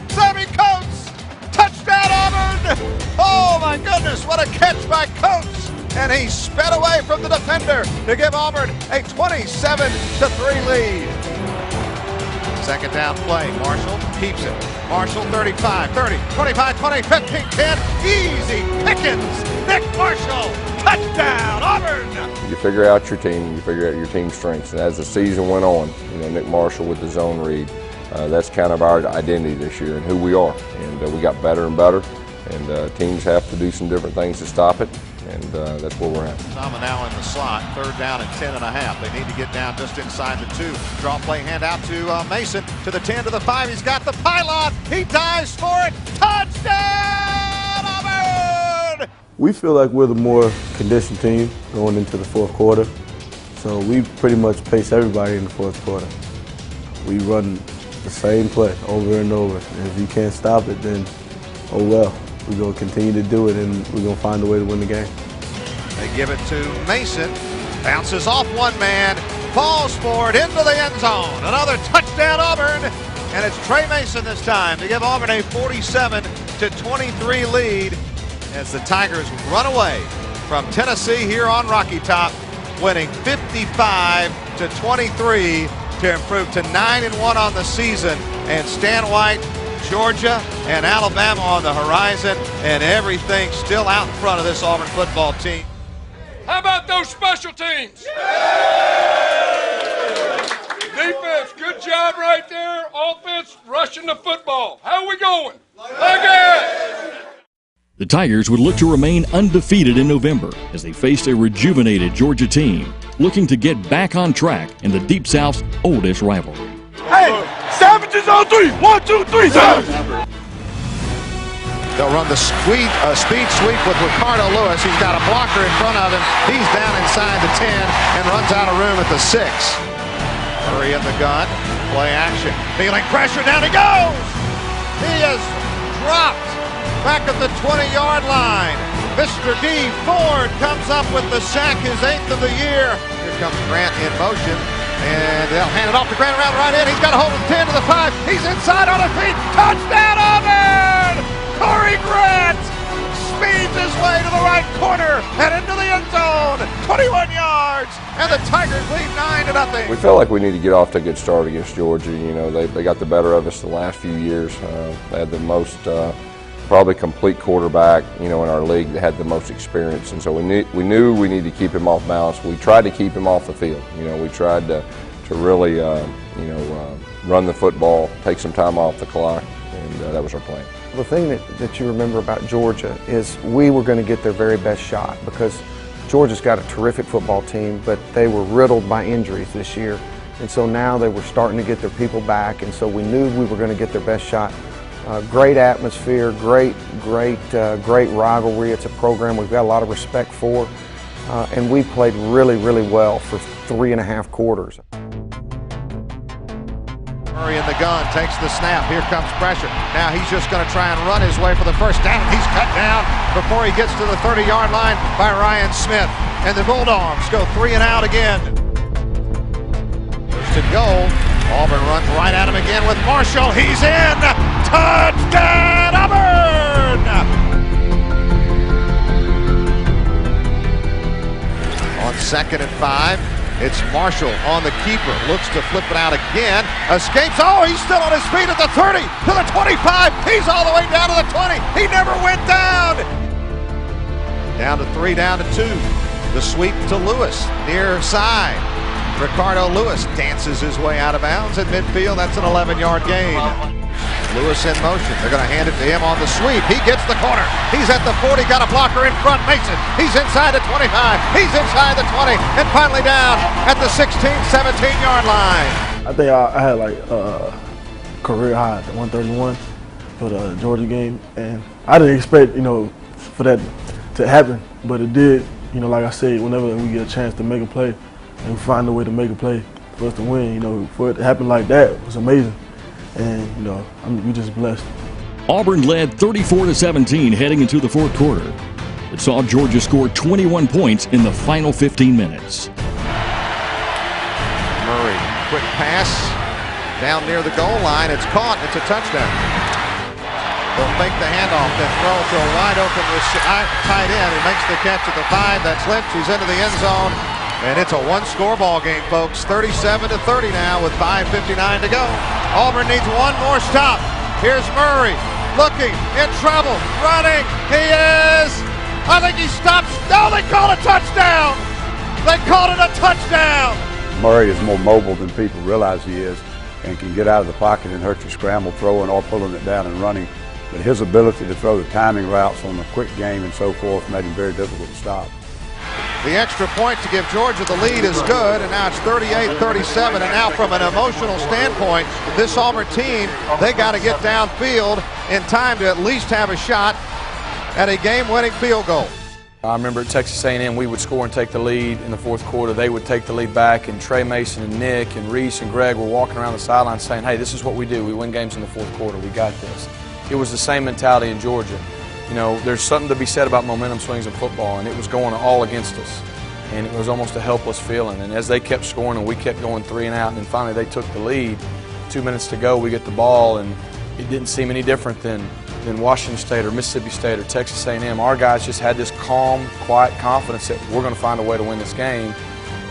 Sammy Coates, touchdown Auburn! Oh my goodness, what a catch by Coates! and he sped away from the defender to give Auburn a 27-3 lead. Second down play, Marshall keeps it. Marshall 35, 30, 25, 20, 15, 10, easy pickings. Nick Marshall, touchdown, Auburn! You figure out your team, you figure out your team's strengths, and as the season went on, Nick Marshall with the zone read, that's kind of our identity this year and who we are. And we got better and better, and teams have to do some different things to stop it, and that's where we're at. Sama now in the slot, third down and 10.5. They need to get down just inside the 2. Draw play, hand out to Mason, to the 10, to the 5. He's got the pylon. He dives for it. Touchdown, Auburn! We feel like we're the more conditioned team going into the fourth quarter. So we pretty much pace everybody in the fourth quarter. We run the same play over and over. And if you can't stop it, then oh well. We're going to continue to do it, and we're going to find a way to win the game. They give it to Mason. Bounces off one man. Falls for it into the end zone. Another touchdown, Auburn. And it's Trey Mason this time to give Auburn a 47-23 lead as the Tigers run away from Tennessee here on Rocky Top, winning 55-23 to improve to 9-1 on the season. And Stan White, Georgia and Alabama on the horizon, and everything still out in front of this Auburn football team. How about those special teams? Defense, good job right there. Offense, rushing the football. How are we going? Like it! The Tigers would look to remain undefeated in November as they faced a rejuvenated Georgia team looking to get back on track in the Deep South's oldest rivalry. Hey, Savages on 3. 1, 2, 3, Savages. They'll run the speed sweep with Ricardo Lewis. He's got a blocker in front of him. He's down inside the 10 and runs out of room at the 6. Murray in the gun. Play action. Feeling pressure. Down he goes. He is dropped back at the 20-yard line. Mr. D. Ford comes up with the sack, his 8th of the year. Here comes Grant in motion. And they'll hand it off to Grant around the right end. He's got a hold of the 10 to the 5. He's inside on his feet. Touchdown, Auburn! Corey Grant speeds his way to the right corner and into the end zone. 21 yards, and the Tigers lead 9-0. We felt like we need to get off to a good start against Georgia. They got the better of us the last few years. They had the most probably complete quarterback, in our league that had the most experience, and so we knew we needed to keep him off balance. We tried to keep him off the field. We tried to really, run the football, take some time off the clock, and that was our plan. The thing that you remember about Georgia is we were going to get their very best shot because Georgia's got a terrific football team, but they were riddled by injuries this year, and so now they were starting to get their people back, and so we knew we were going to get their best shot. Great atmosphere, great rivalry. It's a program we've got a lot of respect for, and we played really, really well for 3.5 quarters. Murray in the gun, takes the snap. Here comes pressure. Now he's just going to try and run his way for the first down. He's cut down before he gets to the 30-yard line by Ryan Smith. And the Bulldogs go 3 and out again. First and goal. Auburn runs right at him again with Marshall. He's in. Touchdown, Auburn! On 2nd and 5, it's Marshall on the keeper. Looks to flip it out again. Escapes. Oh, he's still on his feet at the 30, to the 25. He's all the way down to the 20. He never went down. Down to 3, down to 2. The sweep to Lewis, near side. Ricardo Lewis dances his way out of bounds at midfield. That's an 11-yard gain. Lewis in motion. They're going to hand it to him on the sweep. He gets the corner. He's at the 40. Got a blocker in front. Mason. He's inside the 25. He's inside the 20. And finally down at the 16, 17-yard line. I think I had like career high at 131 for the Georgia game. And I didn't expect, for that to happen. But it did. Like I said, whenever we get a chance to make a play and we find a way to make a play for us to win, for it to happen like that was amazing. And, we just blessed. Auburn led 34-17 heading into the fourth quarter. It saw Georgia score 21 points in the final 15 minutes. Murray, quick pass down near the goal line. It's caught. It's a touchdown. will fake the handoff, then throw to a wide open tight end who makes the catch at the 5. That's Lynch. He's into the end zone. And it's a one-score ball game, folks. 37-30 now with 5:59 to go. Auburn needs one more stop. Here's Murray looking, in trouble, running. He is. I think he stops. No, they call a touchdown. They called it a touchdown. Murray is more mobile than people realize he is and can get out of the pocket and hurt your scramble throwing or pulling it down and running. But his ability to throw the timing routes on the quick game and so forth made him very difficult to stop. The extra point to give Georgia the lead is good, and now it's 38-37. And now from an emotional standpoint, this Auburn team, they got to get downfield in time to at least have a shot at a game-winning field goal. I remember at Texas A&M, we would score and take the lead in the fourth quarter. They would take the lead back, and Trey Mason and Nick and Reese and Greg were walking around the sideline saying, hey, this is what we do. We win games in the fourth quarter. We got this. It was the same mentality in Georgia. You know, there's something to be said about momentum swings in football, and it was going all against us. And it was almost a helpless feeling. And as they kept scoring and we kept going 3 and out, and then finally they took the lead, 2 minutes to go, we get the ball, and it didn't seem any different than Washington State or Mississippi State or Texas A&M. Our guys just had this calm, quiet confidence that we're going to find a way to win this game.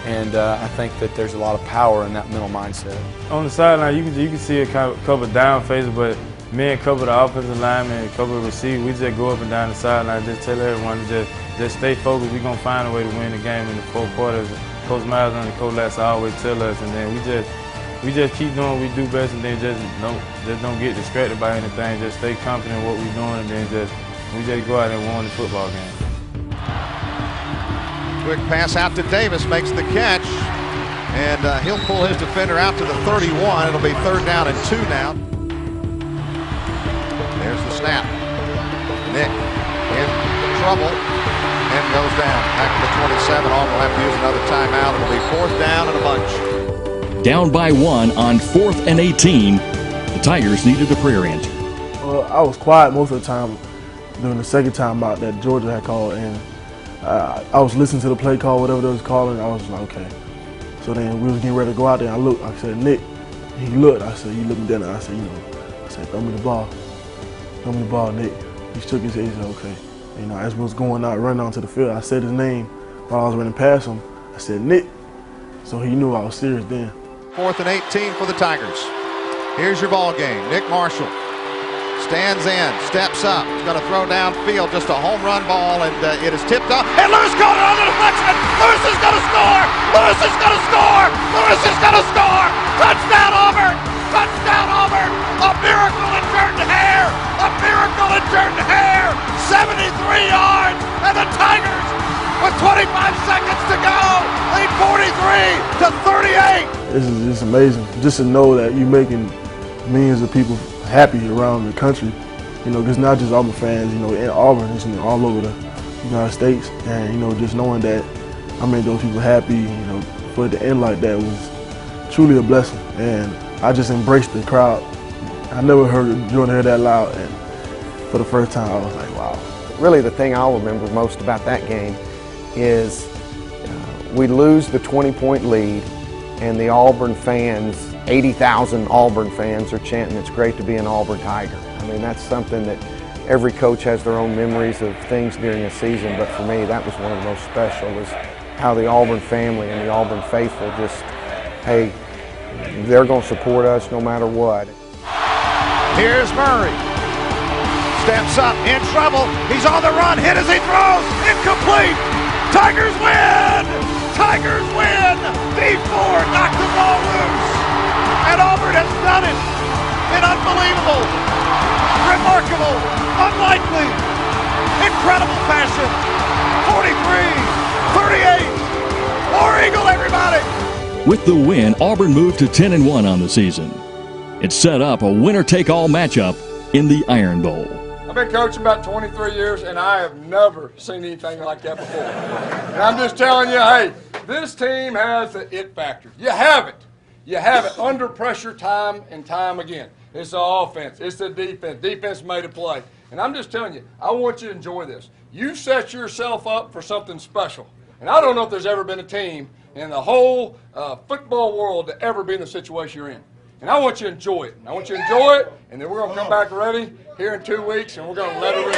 And I think that there's a lot of power in that mental mindset. On the sideline, you can see a couple down phases, but me and a couple of the offensive linemen and a couple of receivers, we just go up and down the sideline, just tell everyone to just stay focused. We're going to find a way to win the game in the fourth quarter. Coach Miles and Coach Latz always tell us, and then we just keep doing what we do best, and then just don't get distracted by anything. Just stay confident in what we're doing, and then we just go out and win the football game. Quick pass out to Davis, makes the catch, and he'll pull his defender out to the 31. It'll be 3rd down and 2 now. There's the snap. Nick in trouble and goes down. Back to the 27. Auburn will have to use another timeout. It'll be 4th down and a bunch. Down by 1 on 4th and 18. The Tigers needed a prayer answer. Well, I was quiet most of the time during the second timeout that Georgia had called, and I was listening to the play call, whatever they was calling. I was like, okay. So then we was getting ready to go out there. I looked. I said, Nick. He looked. I said, you looking down there? I said, throw me the ball. Throw me the ball, Nick. He shook his head. He said, okay. You know, as we was going out, running onto the field, I said his name while I was running past him. I said, Nick. So he knew I was serious then. 4th and 18 for the Tigers. Here's your ball game. Nick Marshall stands in, steps up. He's going to throw downfield, just a home run ball, and it is tipped up. And Lewis caught it on the deflection. Lewis is going to score. Lewis is going to score. Lewis is going to score. Touchdown, Auburn. Touchdown, Auburn. A miracle in Jordan Hare. A miracle in Jordan Hare. 73 yards, and the Tigers, with 25 seconds to go, lead 43-38. This is just amazing. Just to know that you're making millions of people happy around the country. You know, it's not just Auburn fans, you know, in Auburn, it's all over the United States. And, you know, just knowing that I made those people happy, you know, for it to end like that was truly a blessing. And I just embraced the crowd. I never heard Jordan Hare that loud, and for the first time I was like, wow. Really the thing I'll remember most about that game is we lose the 20-point lead, and the Auburn fans, 80,000 Auburn fans are chanting, it's great to be an Auburn Tiger. I mean, that's something that every coach has their own memories of things during a season, but for me, that was one of the most special, was how the Auburn family and the Auburn faithful just, hey, they're going to support us no matter what. Here's Murray. Steps up, in trouble. He's on the run, hit as he throws. Incomplete. Tigers win! Tigers win! D4 knocked the ball loose. And Auburn has done it in unbelievable, remarkable, unlikely, incredible fashion. 43-38. War Eagle, everybody! With the win, Auburn moved to 10-1 on the season. It set up a winner-take-all matchup in the Iron Bowl. I've been coaching about 23 years, and I have never seen anything like that before. And I'm just telling you, hey, this team has the it factor. You have it. You have it under pressure time and time again. It's the offense. It's the defense. Defense made a play. And I'm just telling you, I want you to enjoy this. You set yourself up for something special. And I don't know if there's ever been a team in the whole football world to ever be in the situation you're in. And I want you to enjoy it. I want you to enjoy it, and then we're going to come back ready here in 2 weeks, and we're going to let it rip.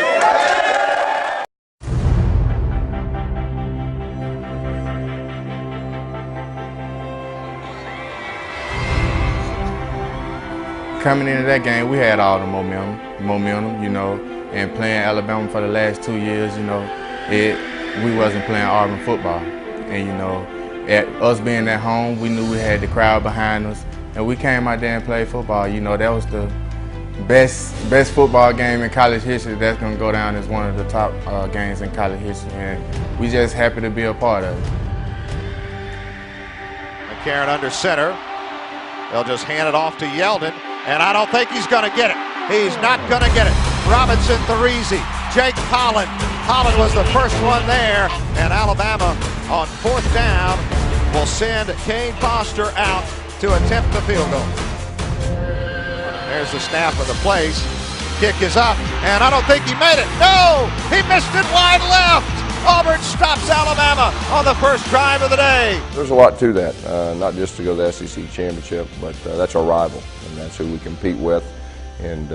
Coming into that game, we had all the momentum, you know, and playing Alabama for the last 2 years, you know, we wasn't playing Auburn football. And, you know, us being at home, we knew we had the crowd behind us, and we came out there and played football. You know, that was the best football game in college history. That's going to go down as one of the top games in college history, and we just happy to be a part of it. McCarron under center. They'll just hand it off to Yeldon, and I don't think he's going to get it. He's not going to get it. Robinson Therese, Jake Holland. Holland was the first one there, and Alabama on 4th down will send Kane Foster out to attempt the field goal. There's the snap of the place. Kick is up, and I don't think he made it. No! He missed it wide left! Auburn stops Alabama on the first drive of the day. There's a lot to that, not just to go to the SEC championship, but that's our rival, and that's who we compete with. And,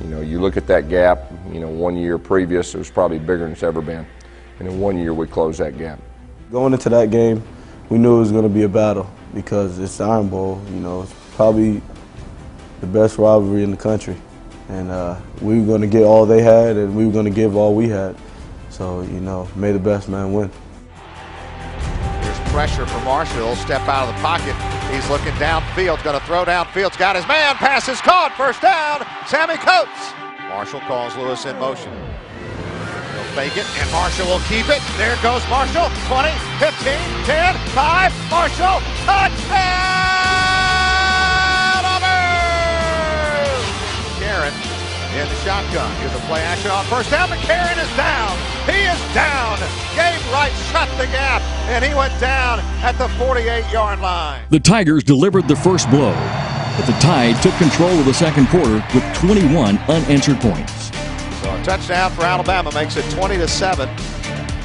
you know, you look at that gap, you know, 1 year previous, it was probably bigger than it's ever been. And in 1 year, we closed that gap. Going into that game, we knew it was going to be a battle because it's the Iron Bowl. You know, it's probably the best rivalry in the country. And we were going to get all they had, and we were going to give all we had. So, you know, may the best man win. Here's pressure for Marshall. He'll step out of the pocket. He's looking downfield, going to throw downfield. Got his man. Pass is caught. First down. Sammy Coates. Marshall calls Lewis in motion. He'll fake it, and Marshall will keep it. There goes Marshall. 20, 15, 10, 5. Marshall. Touchdown! Auburn! McCarron in the shotgun. Here's a play action on first down. McCarron is down. He is down. Gabe Wright shut the gap, and he went down at the 48-yard line. The Tigers delivered the first blow, but the Tide took control of the second quarter with 21 unanswered points. So a touchdown for Alabama makes it 20-7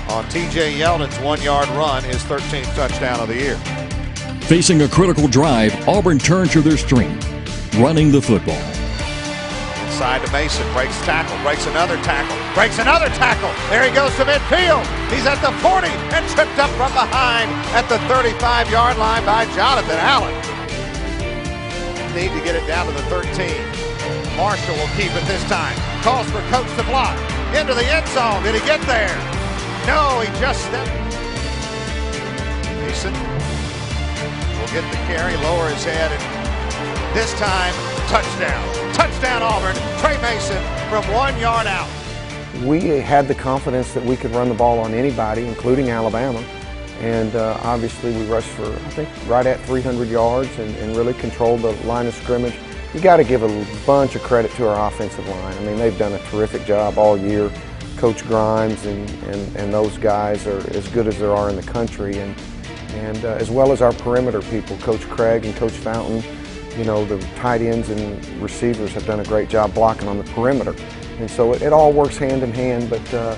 on T.J. Yeldon's 1-yard run, his 13th touchdown of the year. Facing a critical drive, Auburn turned to their strength, running the football. Inside to Mason, breaks tackle, breaks another tackle, breaks another tackle. There he goes to midfield. He's at the 40 and tripped up from behind at the 35-yard line by Jonathan Allen. Need to get it down to the 13. Marshall will keep it this time. Calls for Coates to block. Into the end zone. Did he get there? No, he just stepped. Mason will get the carry, lower his head, and this time, touchdown. Touchdown Auburn. Trey Mason from 1 yard out. We had the confidence that we could run the ball on anybody, including Alabama. And obviously we rushed for, I think, right at 300 yards and really controlled the line of scrimmage. You got to give a bunch of credit to our offensive line. I mean, they've done a terrific job all year. Coach Grimes and those guys are as good as there are in the country. And as well as our perimeter people, Coach Craig and Coach Fountain. You know, the tight ends and receivers have done a great job blocking on the perimeter. And so it all works hand in hand, but to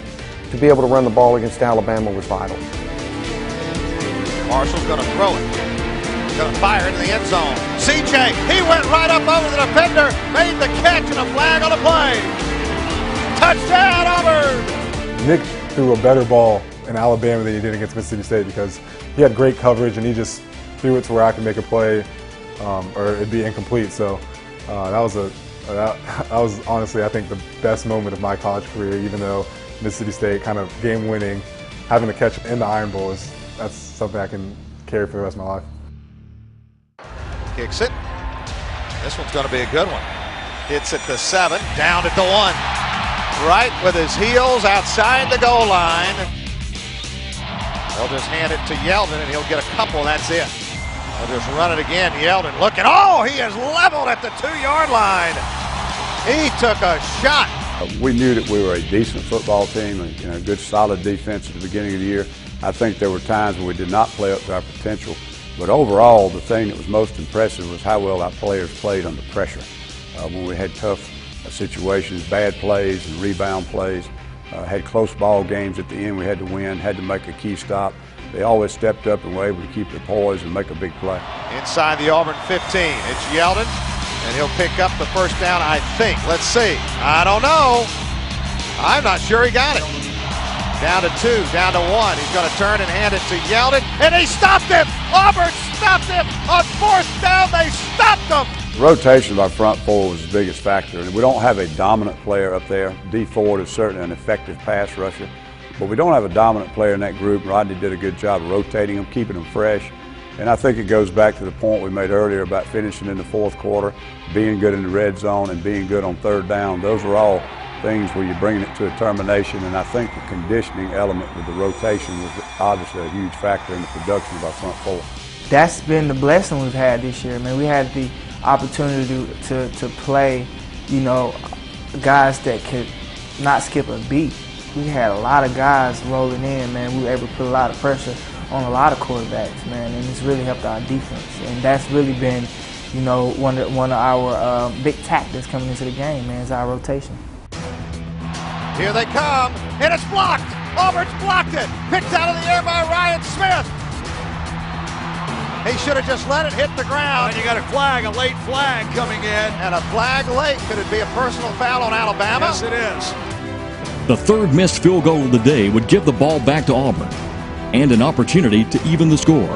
be able to run the ball against Alabama was vital. Marshall's going to throw it. He's going to fire into the end zone. CJ, he went right up over the defender, made the catch, and a flag on the play. Touchdown, Auburn! Nick threw a better ball in Alabama than he did against Mississippi State because he had great coverage and he just threw it to where I could make a play. Or it'd be incomplete. So that was honestly, I think, the best moment of my college career. Even though Mississippi State kind of game-winning, having to catch in the Iron Bowl that's something I can carry for the rest of my life. Kicks it. This one's going to be a good one. Hits at the 7, down at the 1. Right with his heels outside the goal line. They'll just hand it to Yeldon, and he'll get a couple. That's it. They'll just run it again. Yeldon looking. Oh, he is leveled at the 2-yard line. He took a shot. We knew that we were a decent football team and a good solid defense at the beginning of the year. I think there were times when we did not play up to our potential. But overall, the thing that was most impressive was how well our players played under pressure. When we had tough situations, bad plays and rebound plays, had close ball games at the end we had to win, had to make a key stop. They always stepped up and were able to keep their poise and make a big play. Inside the Auburn 15, it's Yeldon. And he'll pick up the first down, I think. Let's see. I don't know. I'm not sure he got it. Down to 2, down to 1. He's going to turn and hand it to Yeldon, and he stopped him. Auburn stopped him on 4th down. They stopped him. Rotation of our front four was the biggest factor. And we don't have a dominant player up there. D Ford is certainly an effective pass rusher, but we don't have a dominant player in that group. Rodney did a good job of rotating them, keeping them fresh. And I think it goes back to the point we made earlier about finishing in the 4th quarter, being good in the red zone, and being good on 3rd down. Those are all things where you're bringing it to a termination, and I think the conditioning element with the rotation was obviously a huge factor in the production of our front four. That's been the blessing we've had this year, man. We had the opportunity to play, you know, guys that could not skip a beat. We had a lot of guys rolling in, man. We were able to put a lot of pressure on a lot of quarterbacks, man, and it's really helped our defense. And that's really been, you know, one of our big tactics coming into the game, man, is our rotation. Here they come, and it's blocked. Auburn's blocked it. Picked out of the air by Ryan Smith. He should have just let it hit the ground. And you got a flag, a late flag coming in. And a flag late. Could it be a personal foul on Alabama? Yes, it is. The 3rd missed field goal of the day would give the ball back to Auburn and an opportunity to even the score.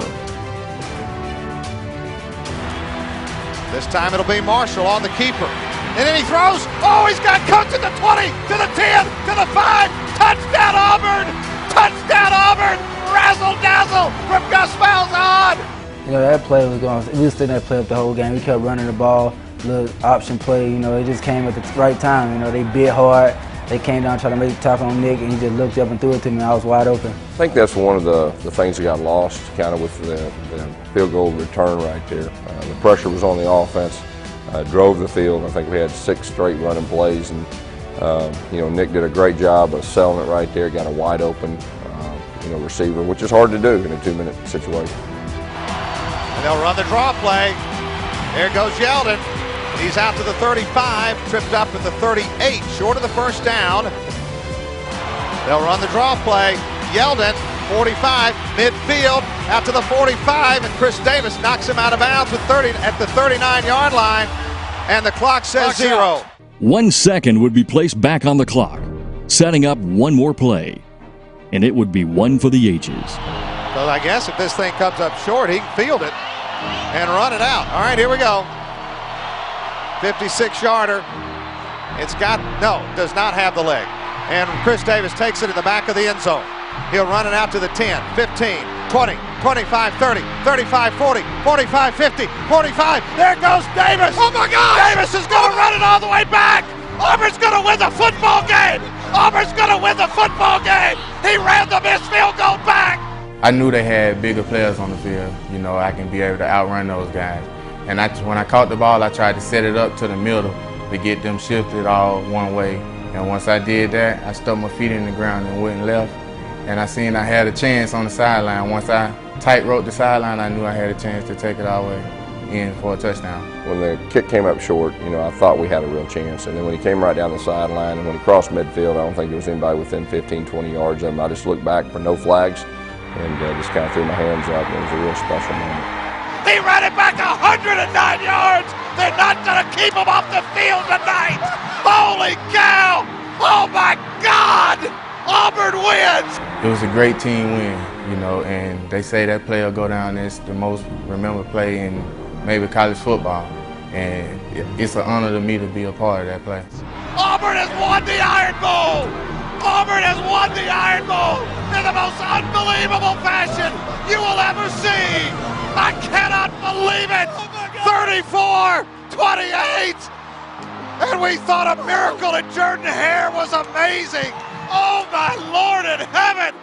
This time it'll be Marshall on the keeper. And then he throws. Oh, he's got Coates at the 20, to the 10, to the 5. Touchdown Auburn! Touchdown Auburn! Razzle dazzle from Gus Malzahn! You know, that play was going, we were sitting there play up the whole game. We kept running the ball, little option play, you know, it just came at the right time. You know, they bit hard. They came down trying to make the tackle on Nick, and he just looked up and threw it to me, and I was wide open. I think that's one of the things that got lost, kind of with the field goal return right there. The pressure was on the offense, drove the field. I think we had 6 straight running plays, and you know, Nick did a great job of selling it right there, got a wide open you know, receiver, which is hard to do in a 2-minute situation. And they'll run the draw play. There goes Yeldon. He's out to the 35, tripped up at the 38, short of the first down. They'll run the draw play. Yeldon, 45, midfield, out to the 45, and Chris Davis knocks him out of bounds with 30 at the 39-yard line, and the clock says 0. 1 second would be placed back on the clock, setting up one more play, and it would be one for the ages. So I guess if this thing comes up short, he can field it and run it out. All right, here we go. 56-yarder. It's got, no, does not have the leg. And Chris Davis takes it in the back of the end zone. He'll run it out to the 10, 15, 20, 25, 30, 35, 40, 45, 50, 45. There goes Davis. Oh my God! Davis is going to run it all the way back. Auburn's going to win the football game. Auburn's going to win the football game. He ran the missed field goal back. I knew they had bigger players on the field. You know, I can be able to outrun those guys. And when I caught the ball, I tried to set it up to the middle to get them shifted all one way. And once I did that, I stuck my feet in the ground and went left. And I seen I had a chance on the sideline. Once I tight-roped the sideline, I knew I had a chance to take it all the way in for a touchdown. When the kick came up short, you know, I thought we had a real chance. And then when he came right down the sideline and when he crossed midfield, I don't think there was anybody within 15, 20 yards of him. I just looked back for no flags and just kind of threw my hands up. It was a real special moment. He ran it back 109 yards. They're not going to keep him off the field tonight. Holy cow. Oh, my God. Auburn wins. It was a great team win, you know, and they say that play will go down as the most remembered play in maybe college football. And it's an honor to me to be a part of that play. Auburn has won the Iron Bowl. Auburn has won the Iron Bowl in the most unbelievable fashion you will ever see. I cannot believe it. 34-28. And we thought a miracle at Jordan Hare was amazing. Oh, my Lord in heaven.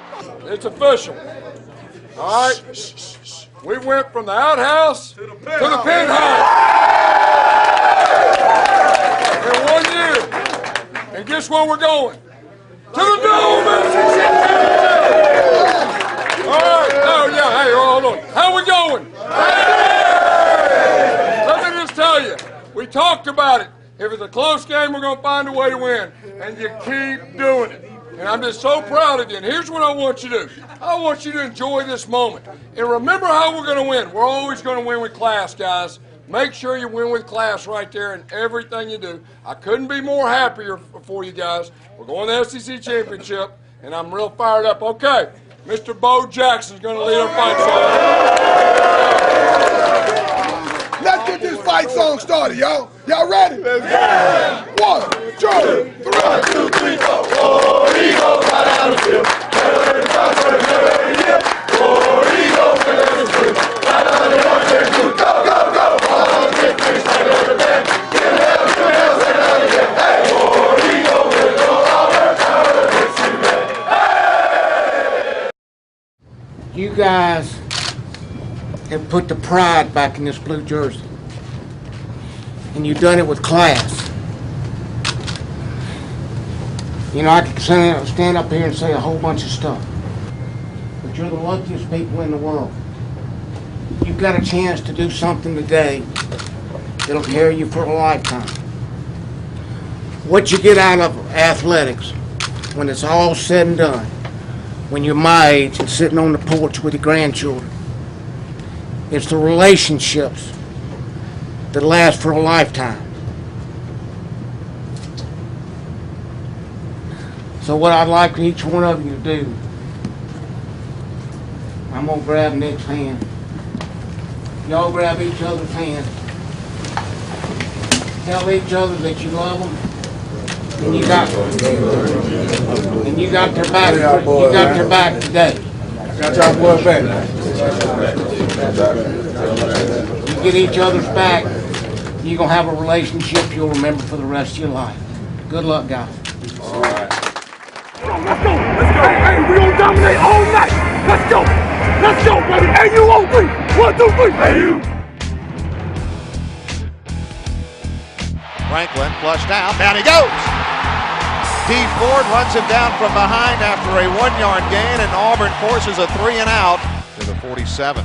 It's official. All right. We went from the outhouse to the penthouse in 1 year. And guess where we're going? To the dome. All right. Oh, yeah. Hey, hold on. How we going? Let me just tell you, we talked about it. If it's a close game, we're going to find a way to win. And you keep doing it. And I'm just so proud of you. And here's what I want you to do. I want you to enjoy this moment. And remember how we're going to win. We're always going to win with class, guys. Make sure you win with class right there in everything you do. I couldn't be more happier for you guys. We're going to the SEC Championship, and I'm real fired up. Okay, Mr. Bo Jackson's going to lead our fight song. Let's get this fight song started, y'all. Y'all ready? Let's go. 1, 2, 3. 1, 2, 3, 4. War Eagle, right out of the field. Never in the south, never in the year. War Eagle, never in the field. Right out of the 1, 2, 3, go, go, go. All the victories, like over there. Give hell, say it out again. Hey, War Eagle, we'll go Auburn. Auburn, it's you, man. Hey! You guys have put the pride back in this blue jersey. And you've done it with class. You know, I could stand up here and say a whole bunch of stuff. But you're the luckiest people in the world. You've got a chance to do something today that'll carry you for a lifetime. What you get out of athletics, when it's all said and done, when you're my age and sitting on the porch with your grandchildren, it's the relationships that last for a lifetime. So what I'd like each one of you to do, I'm gonna grab Nick's hand. Y'all grab each other's hand. Tell each other that you love them. And you got their back. You got their back today. Got y'all boys back. You get each other's back, you're gonna have a relationship you'll remember for the rest of your life. Good luck, guys. All right. Let's go. Hey, we gonna dominate all night. Let's go. Let's go, baby. Hey, you on 3. 1, 2, 3. Hey, you. Franklin flushed out. Down he goes. D. Ford runs him down from behind after a 1-yard gain, and Auburn forces a 3 and out to the 47.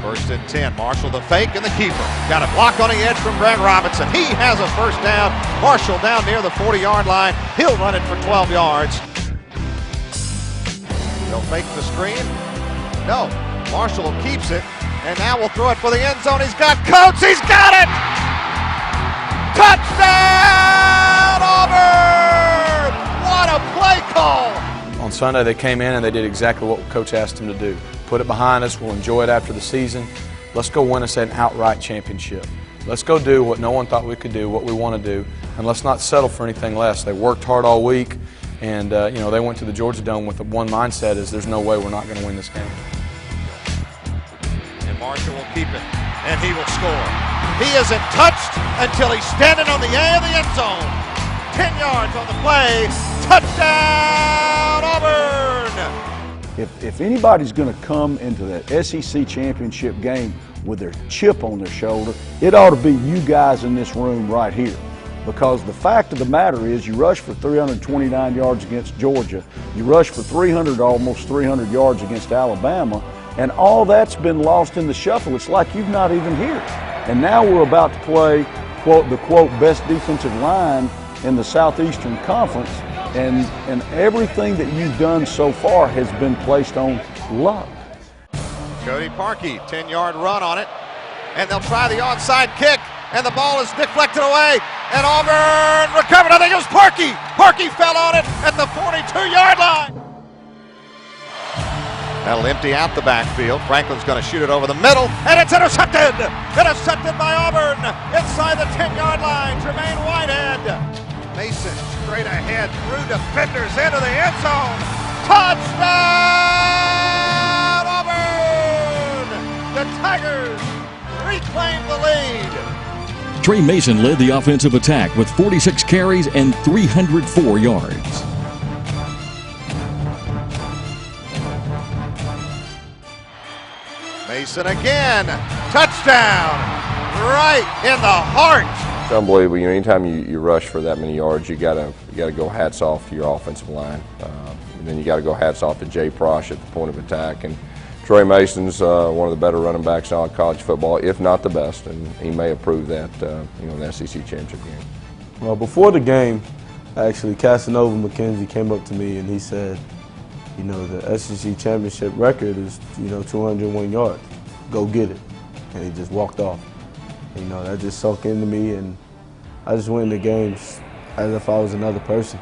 1st and 10. Marshall the fake and the keeper. Got a block on the edge from Brad Robinson. He has a first down. Marshall down near the 40-yard line. He'll run it for 12 yards. They'll fake the screen. No. Marshall keeps it, and now we'll throw it for the end zone. He's got Coates. He's got it! Touchdown, Auburn! What a play call! On Sunday, they came in and they did exactly what Coach asked them to do. Put it behind us. We'll enjoy it after the season. Let's go win us an outright championship. Let's go do what no one thought we could do, what we want to do, and let's not settle for anything less. They worked hard all week, and you know, they went to the Georgia Dome with the one mindset: is there's no way we're not going to win this game. And Marshall will keep it, and he will score. He isn't touched until he's standing on the A of the end zone. 10 yards on the play. Touchdown, Auburn! If anybody's going to come into that SEC championship game with their chip on their shoulder, it ought to be you guys in this room right here. Because the fact of the matter is, you rushed for 329 yards against Georgia, you rushed for almost 300 yards against Alabama, and all that's been lost in the shuffle. It's like you've not even here. And now we're about to play, quote, the quote, best defensive line in the Southeastern Conference, and everything that you've done so far has been placed on luck. Cody Parkey, 10-yard run on it, and they'll try the onside kick, and the ball is deflected away, and Auburn recovered. I think it was Parkey. Parkey fell on it at the 42-yard line. That'll empty out the backfield. Franklin's going to shoot it over the middle, and it's intercepted! Intercepted by Auburn inside the 10-yard line. Tremaine Whitehead. Mason straight ahead through defenders into the end zone. Touchdown, Auburn! The Tigers reclaim the lead. Trey Mason led the offensive attack with 46 carries and 304 yards. Mason again, touchdown, right in the heart. It's unbelievable. You know, anytime you rush for that many yards, you gotta go hats off to your offensive line. And then you got to go hats off to Jay Prosh at the point of attack. And Trey Mason's one of the better running backs in all college football, if not the best, and he may have proved that in the SEC championship game. Well, before the game, actually, Casanova McKenzie came up to me and he said, you know, the SEC championship record is, 201 yards. Go get it. And he just walked off. You know, that just sunk into me, and I just went into games as if I was another person.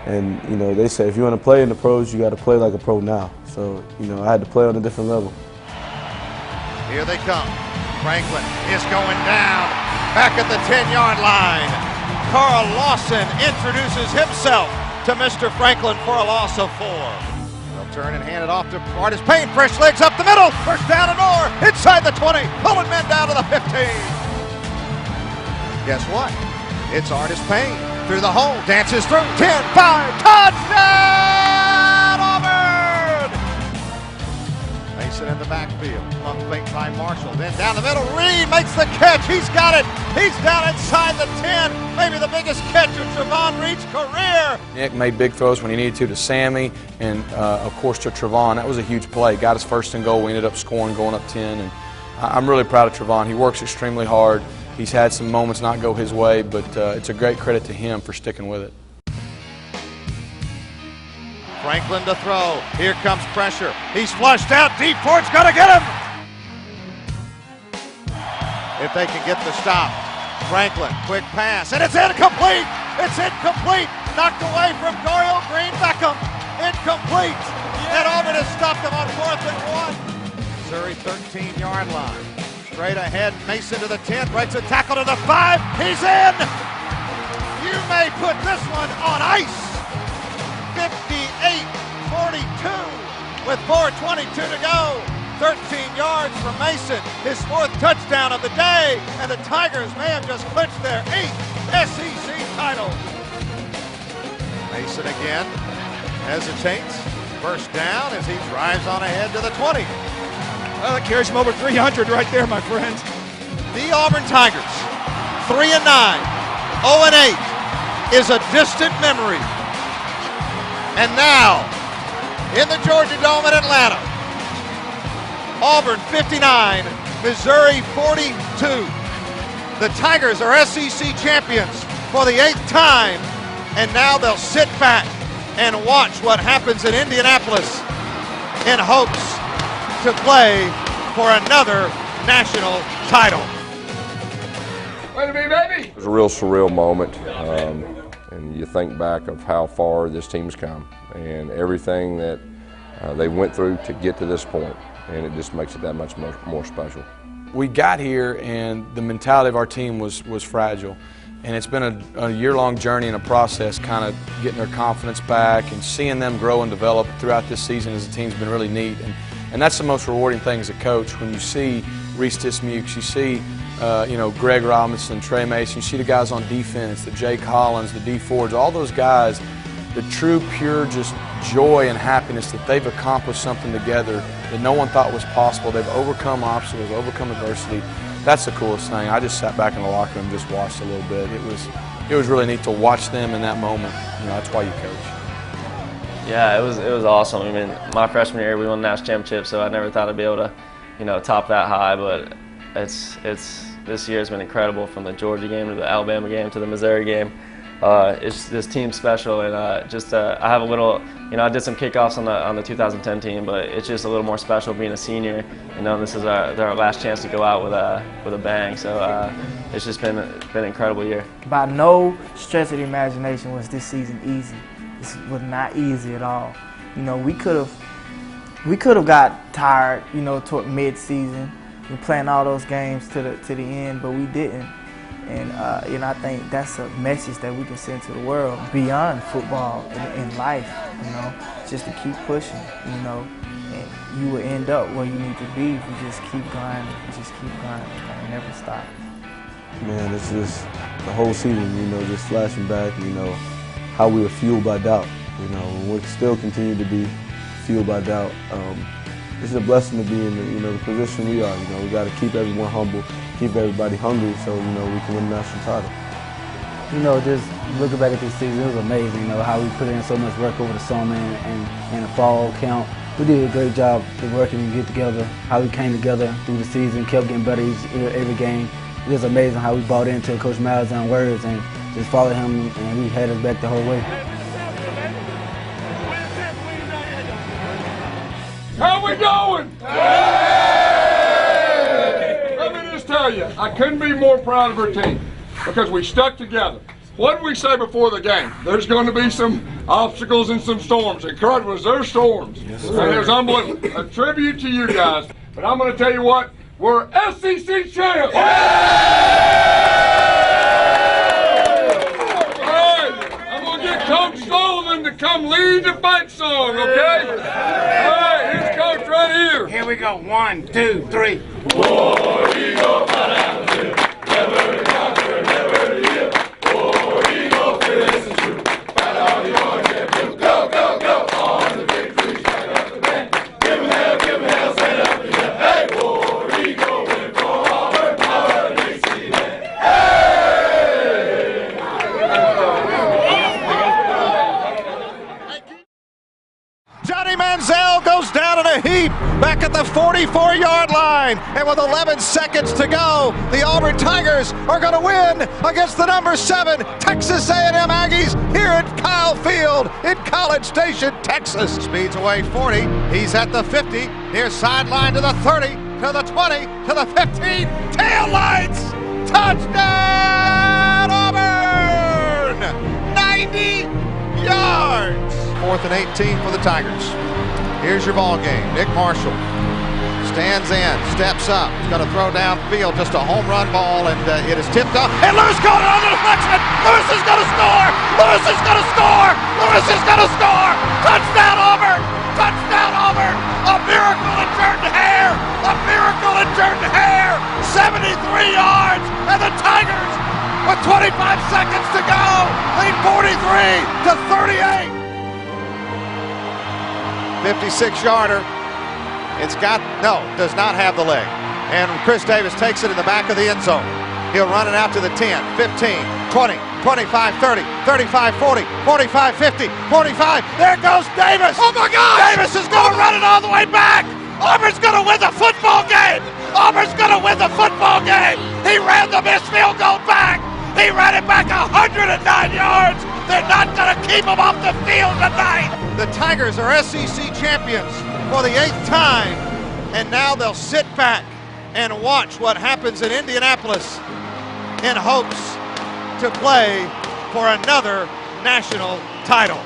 And, you know, they say if you want to play in the pros, you got to play like a pro now. So, you know, I had to play on a different level. Here they come. Franklin is going down, back at the 10-yard line. Carl Lawson introduces himself to Mr. Franklin for a loss of 4. They'll turn and hand it off to Artis Payne. Fresh legs up the middle. First down and more. Inside the 20. Pulling men down to the 15. Guess what? It's Artis Payne through the hole. Dances through. 10, 5. Touchdown, Auburn! Mason in the backfield. Pump fake by Marshall. Then down the middle. Reed makes the catch. He's got it. He's down inside the 10. Maybe the biggest catch of Trevon Reed's career. Nick made big throws when he needed to Sammy and, of course, to Trevon. That was a huge play. Got us first and goal. We ended up scoring, going up 10. And I'm really proud of Trevon. He works extremely hard. He's had some moments not go his way, but it's a great credit to him for sticking with it. Franklin to throw. Here comes pressure. He's flushed out. Deep Ford's going to get him. If they can get the stop. Franklin, quick pass, and it's incomplete. It's incomplete. Knocked away from Dorial Green Beckham. Incomplete. And Auburn has stopped him on 4th and 1. Missouri 13-yard line. Straight ahead, Mason to the 10, breaks a tackle to the 5. He's in. You may put this one on ice. 58-42 with 4:22 to go. 13 yards from Mason, his 4th touchdown of the day, and the Tigers may have just clinched their 8th SEC title. Mason again hesitates. First down as he drives on ahead to the 20. Well, that carries him over 300 right there, my friends. The Auburn Tigers, 3-9, 0-8 is a distant memory. And now, in the Georgia Dome in Atlanta, Auburn 59, Missouri 42. The Tigers are SEC champions for the 8th time, and now they'll sit back and watch what happens in Indianapolis in hopes to play for another national title. Wait a minute, baby! It was a real surreal moment, and you think back of how far this team's come and everything that they went through to get to this point. And it just makes it that much more special. We got here, and the mentality of our team was fragile. And it's been a year-long journey and a process kind of getting their confidence back and seeing them grow and develop throughout this season as a team's been really neat. And that's the most rewarding thing as a coach, when you see Reese Tismukes, you see Greg Robinson, Trey Mason, you see the guys on defense, the Jay Collins, the D Fords, all those guys, the true, pure, just joy and happiness that they've accomplished something together that no one thought was possible. They've overcome obstacles, overcome adversity. That's the coolest thing. I just sat back in the locker room and just watched a little bit. It was really neat to watch them in that moment. You know, that's why you coach. Yeah, it was awesome. I mean, my freshman year we won the national championship, so I never thought I'd be able to, top that high. But this year has been incredible, from the Georgia game to the Alabama game to the Missouri game. This team's special, and I have a little, I did some kickoffs on the 2010 team, but it's just a little more special being a senior. This is our last chance to go out with a bang. So it's just been an incredible year. By no stretch of the imagination was this season easy. This was not easy at all. We could have got tired, toward mid-season, playing all those games to the end, but we didn't. And I think that's a message that we can send to the world beyond football in life, just to keep pushing, and you will end up where you need to be if you just keep grinding, and never stop. Man, it's just the whole season, just flashing back, how we were fueled by doubt, we still continue to be fueled by doubt. It's a blessing to be in the position we are. We got to keep everyone humble, keep everybody hungry, so we can win the national title. Just looking back at this season, it was amazing. How we put in so much work over the summer and the fall camp. We did a great job of working and get together. How we came together through the season, kept getting better every game. It was amazing how we bought into Coach Malzahn's words and just followed him, and he had us back the whole way. How we going? Let me just tell you, I couldn't be more proud of our team because we stuck together. What did we say before the game? There's going to be some obstacles and some storms. And Crud, was there storms? Yes, and it was unbelievable. A tribute to you guys. But I'm going to tell you what, we're SEC champs. All right, I'm going to get Coach Sullivan to come lead the fight song, okay? All right, here's Coach right here. Here we go. 1, 2, 3. War Eagle, never conquer, never yield. War Eagle, fearless and true. Fight on your orange and blue. Go, go, go. On the victory, strike up the band. Give 'em hell, stand up and yell. Hey, War Eagle, win for Auburn, our Dixie land. Johnny Manziel goes down in a heap back at the 44-yard line. And with 11 seconds to go, the Auburn Tigers are going to win against the number 7 Texas A&M Aggies here at Kyle Field in College Station, Texas. Speeds away 40. He's at the 50. Near sideline to the 30, to the 20, to the 15. Tail lights! Touchdown, Auburn! 90 yards. 4th and 18 for the Tigers. Here's your ball game. Nick Marshall stands in, steps up. He's going to throw downfield, just a home run ball, and it is tipped up. And Lewis caught it on the deflection. Lewis is going to score. Lewis is going to score. Lewis is going to score. Touchdown, Auburn. Touchdown, Auburn. A miracle in Jordan Hare. A miracle in Jordan Hare. 73 yards, and the Tigers, with 25 seconds to go, lead 43 to 38. 56-yarder. Does not have the leg. And Chris Davis takes it in the back of the end zone. He'll run it out to the 10, 15, 20, 25, 30, 35, 40, 45, 50, 45. There goes Davis. Oh my God! Davis is going to run it all the way back. Auburn's going to win the football game. Auburn's going to win the football game. He ran the missed field goal back. He ran it back 109 yards. They're not going to keep him off the field tonight. The Tigers are SEC champions for the 8th time, and now they'll sit back and watch what happens in Indianapolis in hopes to play for another national title.